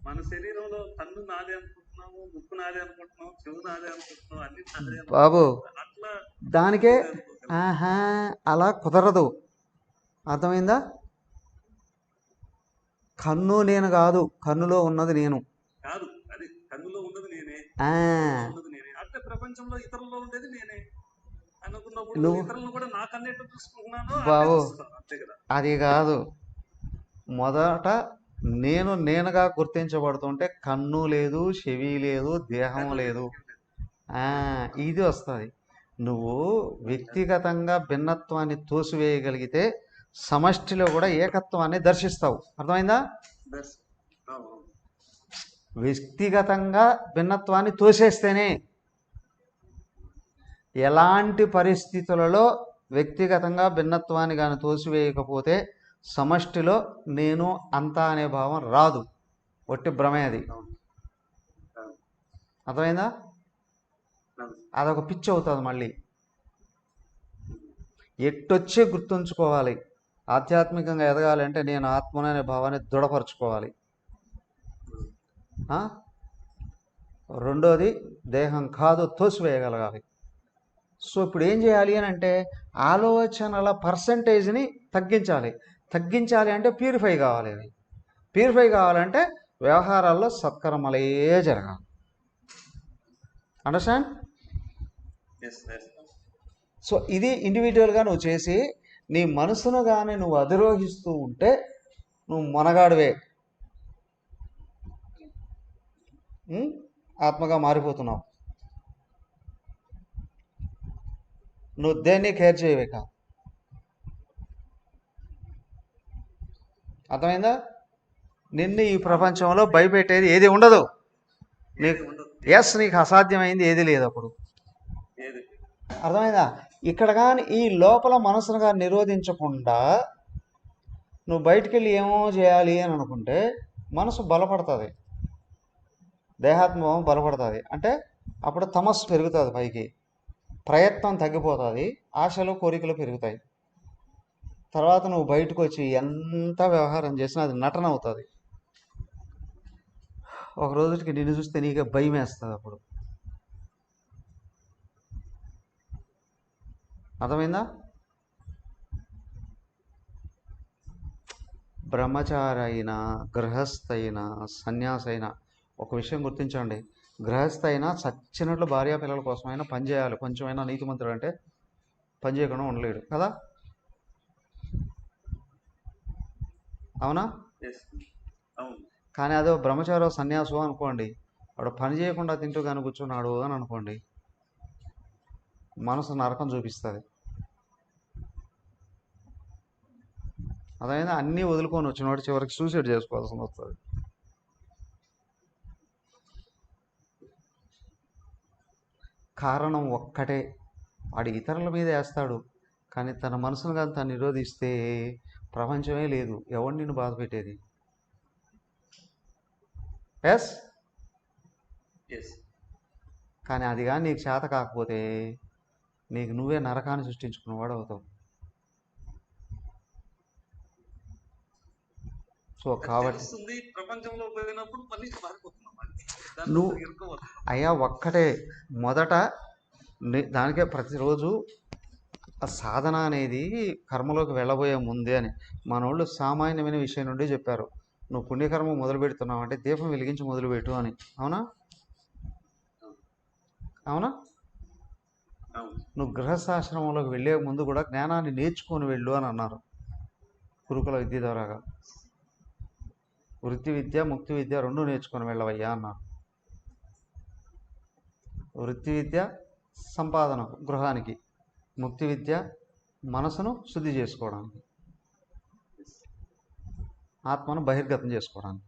మన శరీరంలో కన్ను నాదే అనుకుంటున్నాము, ముక్కు నాదే అనుకుంటున్నాం, చెవు నాదే అనుకుంటున్నాం, అన్ని నాదే బాబు, అనుకుంటున్నాం. అట్లా దానికే నాదే అనుకోగలం. ఆహా అలా కుదరదు. అర్థమైందా? కన్ను నేను కాదు, కన్నులో ఉన్నది నేను. కాదు, అది కన్నులో ఉన్నది నేనే, ఆ, చెవులో ఉన్నది నేనే, అట్లే ప్రపంచంలో ఇతరుల్లో ఉండేది నేనే అనుకున్నప్పుడు నువ్వు ఇతరులను కూడా నాకన్నట్టు చూసుకుంటున్నాను, అట్లే బాబు చూస్తున్నాను. అంతే కదా. అది కాదు. మొదట నేను నేనుగా గుర్తించబడుతుంటే కన్ను లేదు, చెవి లేదు, దేహం కన్ను లేదు, లేదు. ఏం లేదు. ఇది వస్తుంది. నువ్వు వ్యక్తిగతంగా భిన్నత్వాన్ని తోసివేయగలిగితే సమష్టిలో కూడా ఏకత్వాన్ని దర్శిస్తావు. అర్థమైందా? బస్. అవును. వ్యక్తిగతంగా భిన్నత్వాన్ని తోసేస్తేనే, ఎలాంటి పరిస్థితులలో వ్యక్తిగతంగా భిన్నత్వాన్ని కానీ తోసివేయకపోతే సమష్టిలో నేను అంతా అనే భావం రాదు. ఒట్టి భ్రమే అది. అవును. అవును. అర్థమైందా? అవును. అదొక పిచ్చి అవుతుంది. మళ్ళీ ఎట్టొచ్చే గుర్తుంచుకోవాలి. ఆధ్యాత్మికంగా ఎదగాలంటే నేను ఆత్మను అనే భావాన్ని దృఢపరచుకోవాలి. రెండోది దేహం కాదు తోసివేయగలగాలి. సో ఇప్పుడు ఏం చేయాలి అని అంటే ఆలోచనల పర్సంటేజ్ని తగ్గించాలి. తగ్గించాలి అంటే ప్యూరిఫై కావాలి. అవి ప్యూరిఫై కావాలంటే వ్యవహారాల్లో సత్కర్మలే జరగాలి. అండర్స్టాండ్? Yes, yes. సో ఇది ఇండివిజువల్గా నువ్వు చేసి నీ మనసును కానీ నువ్వు అధిరోహిస్తూ ఉంటే నువ్వు మొనగాడివే, ఆత్మగా మారిపోతున్నావు. నువ్వు దేన్ని కేర్ చేయవే కాదు. అర్థమైందా? నిన్ను ఈ ప్రపంచంలో భయపెట్టేది ఏది ఉండదు. నీకు నీకు అసాధ్యమైంది ఏది లేదు అప్పుడు. ఏది అర్థమైందా? ఇక్కడ కానీ ఈ లోపల మనసును కానీ నిరోధించకుండా నువ్వు బయటికి వెళ్ళి ఏమో చేయాలి అని అనుకుంటే మనసు బలపడుతుంది, దేహాత్మం బలపడుతుంది. అంటే అప్పుడు తమస్సు పెరుగుతుంది, పైకి ప్రయత్నం తగ్గిపోతుంది, ఆశలు కోరికలు పెరుగుతాయి. తర్వాత నువ్వు బయటకు వచ్చి ఎంత వ్యవహారం చేసినా అది నటన అవుతుంది. ఒక రోజుకి నిన్ను చూస్తే నీకే భయం వేస్తుంది. అప్పుడు అర్థమైందా? బ్రహ్మచారి అయినా, గృహస్థ అయినా, సన్యాసి అయినా ఒక విషయం గుర్తించండి. గృహస్థ అయినా చచ్చినట్లు భార్యా పిల్లల కోసమైనా పనిచేయాలి. కొంచెమైనా నీతిమంతుడు అంటే పని చేయకుండా ఉండలేడు కదా, అవునా? ఎస్, అవును. కానీ అదే బ్రహ్మచారి సన్యాసం అనుకోండి, వాడు పని చేయకుండా తింటూ కానీ కూర్చున్నాడు అని అనుకోండి, మనసు నరకం చూపిస్తుంది. అదైనా అన్నీ వదులుకొని వచ్చినవాడు చివరికి సూసైడ్ చేసుకోవాల్సి వస్తుంది. కారణం ఒక్కటే, వాడు ఇతరుల మీద వేస్తాడు, కానీ తన మనసును కానీ తను నిరోధిస్తే ప్రపంచమే లేదు, ఎవడు నిన్ను బాధ పెట్టేది. ఎస్, ఎస్, కానీ అది కానీ నీకు చేత కాకపోతే నీకు నువ్వే నరకాన్ని సృష్టించుకున్నవాడు అవుతావు. సో కాబట్టి తెలుస్తుంది. ప్రపంచంలో పోయినప్పుడు మళ్ళీ మారిపోతున్నాం. నువ్వు ఇరుకోవచ్చు. అయ్యా ఒక్కటే, మొదట దానికే ప్రతిరోజు ఆ సాధన అనేది కర్మలోకి వెళ్ళబోయే ముందే అని మనోళ్ళు సామాన్యమైన విషయం నుండి చెప్పారు. నువ్వు పుణ్యకర్మ మొదలు పెడుతున్నావు అంటే దీపం వెలిగించి మొదలుపెట్టు అని. అవునా? అవునా? అవును. నువ్వు గృహస్థాశ్రమంలోకి వెళ్ళే ముందు కూడా జ్ఞానాన్ని నేర్చుకొని వెళ్ళు అని అన్నారు గురుకుల విద్య ద్వారాగా. వృత్తి విద్య ముక్తి విద్య రెండు నేర్చుకొని వెళ్ళవయ్యా అన్నారు. వృత్తి విద్య సంపాదన గృహానికి, ముక్తి విద్య మనసును శుద్ధి చేసుకోవడానికి, ఆత్మను బహిర్గతం చేసుకోవడానికి.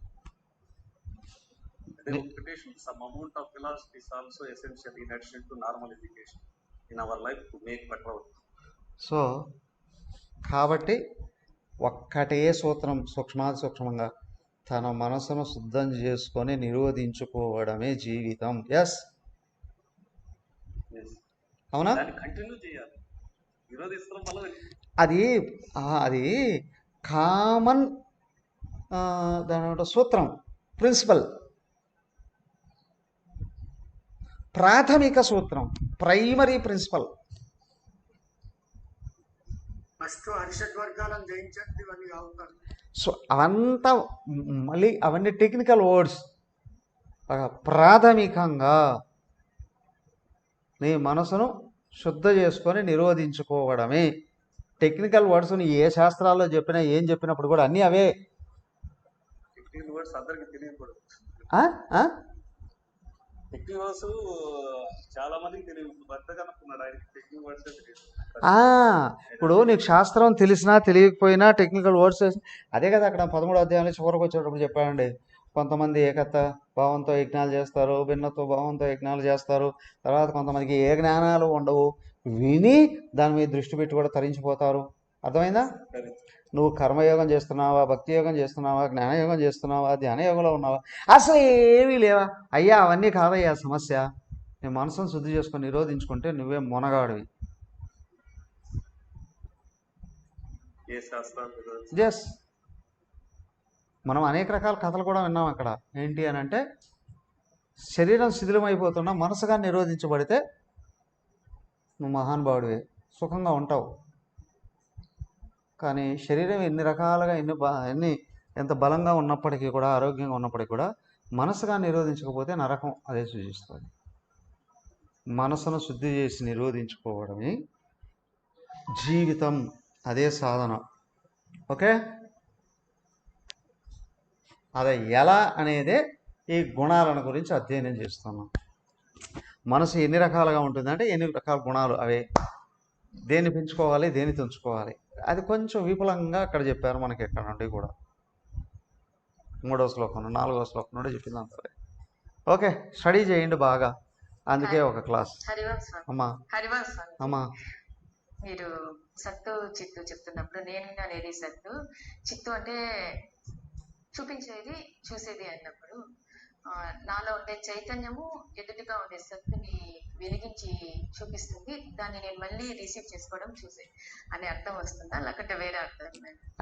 Repetition, some amount of philosophy is also essential in addition to normal education in our life to make better out. So కాబట్టి ఒక్కటే సూత్రం, సూక్ష్మాతి సూక్ష్మంగా తన మనసును శుద్ధం చేసుకొని నిరోధించుకోవడమే జీవితం. Yes, Yes. అవునా? దాన్ని కంటిన్యూ చేయాలి. ఈరోజు ఇస్తున్నాం వల్ల అది కామన్ దాని సూత్రం, ప్రిన్సిపల్, ప్రాథమిక సూత్రం, ప్రైమరీ ప్రిన్సిపల్. ఫస్ట్ అరిషడ్ వర్గాలను జయించండి, ఇవన్నీ అవుతారు. సో అవంతా మళ్ళీ అవన్నీ టెక్నికల్ వర్డ్స్. ప్రాథమికంగా నీ మనసును శుద్ధ చేసుకొని నిరోధించుకోవడమే. టెక్నికల్ వర్డ్స్ని ఏ శాస్త్రాల్లో చెప్పినా ఏం చెప్పినప్పుడు కూడా అన్నీ అవే. టెక్నికల్ వర్డ్స్ అందరికి తెలియకూడదు. టెక్నికల్ వర్డ్స్ చాలా మందికి తెలియదు. భర్త కనుక్కున్నాడు, ఆయనకి టెక్నికల్ వర్డ్స్ తెలియదు. ఇప్పుడు నీకు శాస్త్రం తెలిసినా తెలియకపోయినా టెక్నికల్ వర్డ్స్ అదే కదా. అక్కడ 13వ అధ్యాయంలో చివరికి వచ్చేటప్పుడు చెప్పాడండి, కొంతమంది ఏకత్వ భావంతో యజ్ఞాలు చేస్తారు, భిన్నత్వ భావంతో యజ్ఞాలు చేస్తారు, తర్వాత కొంతమందికి ఏ జ్ఞానాలు ఉండవు, విని దాని మీద దృష్టి పెట్టి కూడా తరించిపోతారు. అర్థమైందా? నువ్వు కర్మయోగం చేస్తున్నావా, భక్తి యోగం చేస్తున్నావా, జ్ఞానయోగం చేస్తున్నావా, ధ్యానయోగంలో ఉన్నావా, అసలు ఏమీ లేవా అయ్యా, అవన్నీ కాదయ్యా సమస్య. నీ మనసును శుద్ధి చేసుకొని నిరోధించుకుంటే నువ్వే మొనగాడివి. ఏ శాస్త్రాలు జస్ మనం అనేక రకాల కథలు కూడా విన్నాం అక్కడ. ఏంటి అని అంటే, శరీరం శిథిలమైపోతున్నా మనసుగా నిరోధించబడితే నువ్వు మహానుభావుడివే, సుఖంగా ఉంటావు. కానీ శరీరం ఎన్ని రకాలుగా ఎంత బలంగా ఉన్నప్పటికీ కూడా, ఆరోగ్యంగా ఉన్నప్పటికీ కూడా మనసుగా నిరోధించకపోతే నరకం అదే సూచిస్తుంది. మనసును శుద్ధి చేసి నిరోధించుకోవడమే జీవితం, అదే సాధన. ఓకే, అదే ఎలా అనేదే ఈ గుణాలను గురించి అధ్యయనం చేస్తున్నాం. మనసు ఎన్ని రకాలుగా ఉంటుందంటే ఎన్ని రకాల గుణాలు అవే. దేన్ని పెంచుకోవాలి, దేన్ని తెంచుకోవాలి, అది కొంచెం విపులంగా అక్కడ చెప్పారు మనకి. ఎక్కడ నుండి కూడా 3వ శ్లోకం 4వ శ్లోకం నుండి చెప్పింది అంత. ఓకే, స్టడీ చేయండి బాగా, అందుకే ఒక క్లాస్. హరివంశ్ స్వామి, అమ్మా హరివంశ్ స్వామి, అమ్మా మీరు సత్తు చిత్తు చెప్తున్నప్పుడు నేను అనేది సత్తు చిత్తు అంటే చూపించేది చూసేది అన్నప్పుడు నాలో ఉండే చైతన్యము ఎదుటిగా ఉండే సత్తుని వెలిగించి చూపిస్తుంది. దాన్ని నేను మళ్ళీ రిసీవ్ చేసుకోవడం చూసే అనే అర్థం వస్తుందా, లేకపోతే వేరే అర్థం?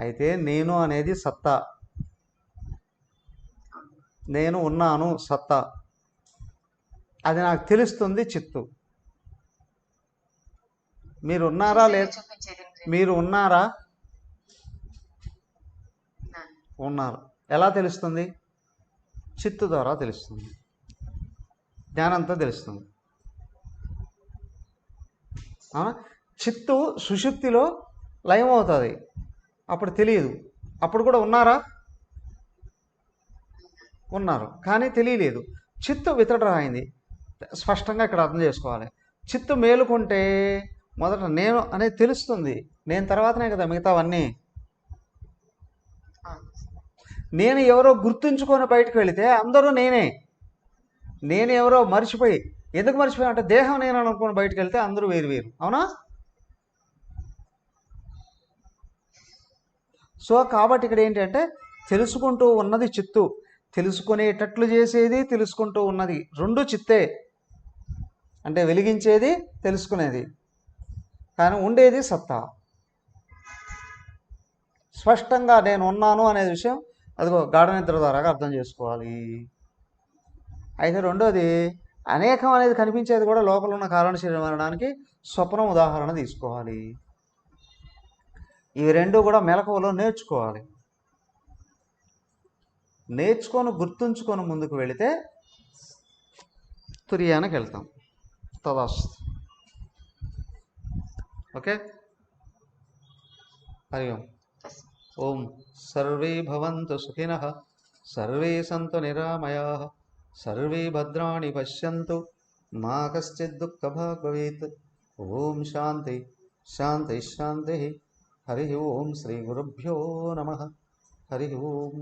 అయితే నేను అనేది సత్తా, నేను ఉన్నాను సత్తా, అది నాకు తెలుస్తుంది చిత్తు. మీరు ఉన్నారా లేదు? మీరు ఉన్నారా? ఉన్నారు. ఎలా తెలుస్తుంది? చిత్తు ద్వారా తెలుస్తుంది, జ్ఞానంతో తెలుస్తుంది. అవునా? చిత్తు సుషుప్తిలో లయమవుతుంది, అప్పుడు తెలియదు. అప్పుడు కూడా ఉన్నారా? ఉన్నారు, కానీ తెలియలేదు. చిత్తు వితడ్రా అయింది. స్పష్టంగా ఇక్కడ అర్థం చేసుకోవాలి. చిత్తు మేలుకుంటే మొదట నేను అనేది తెలుస్తుంది. నేను తర్వాతనే కదా మిగతావన్నీ. నేను ఎవరో గుర్తుంచుకొని బయటకు వెళితే అందరూ నేనే. నేను ఎవరో మర్చిపోయి, ఎందుకు మర్చిపోయి అంటే దేహం నేను అనుకుని బయటకు వెళ్తే అందరూ వేరు వేరు. అవునా? సో కాబట్టి ఇక్కడ ఏంటంటే తెలుసుకుంటూ ఉన్నది చిత్తు, తెలుసుకునేటట్లు చేసేది తెలుసుకుంటూ ఉన్నది, రెండు చిత్తే. అంటే వెలిగించేది తెలుసుకునేది, కానీ ఉండేది సత్తా. స్పష్టంగా నేను ఉన్నాను అనే విషయం అదిగో గాఢ నిద్ర ద్వారా అర్థం చేసుకోవాలి. అయితే రెండోది, అనేకం అనేది కనిపించేది కూడా లోపల ఉన్న కారణ శరీరం అనడానికి స్వప్నం ఉదాహరణ తీసుకోవాలి. ఇవి రెండు కూడా మెలకువలో నేర్చుకోవాలి. నేర్చుకొని గుర్తుంచుకొని ముందుకు వెళితే తురియానికి వెళ్తాం. తదాస్తు. ఓకే, హరి ఓం. ఓం సర్వే భవంతు సుఖినః, సర్వే సంతు నిరామయాః, సర్వే భద్రాణి పశ్యంతు, మా కశ్చిద్ దుఃఖభాగ్ భవేత్. ఓం శాంతి శాంతి శాంతి. హరి ఓం. శ్రీ గురుభ్యో నమః. హరి ఓం.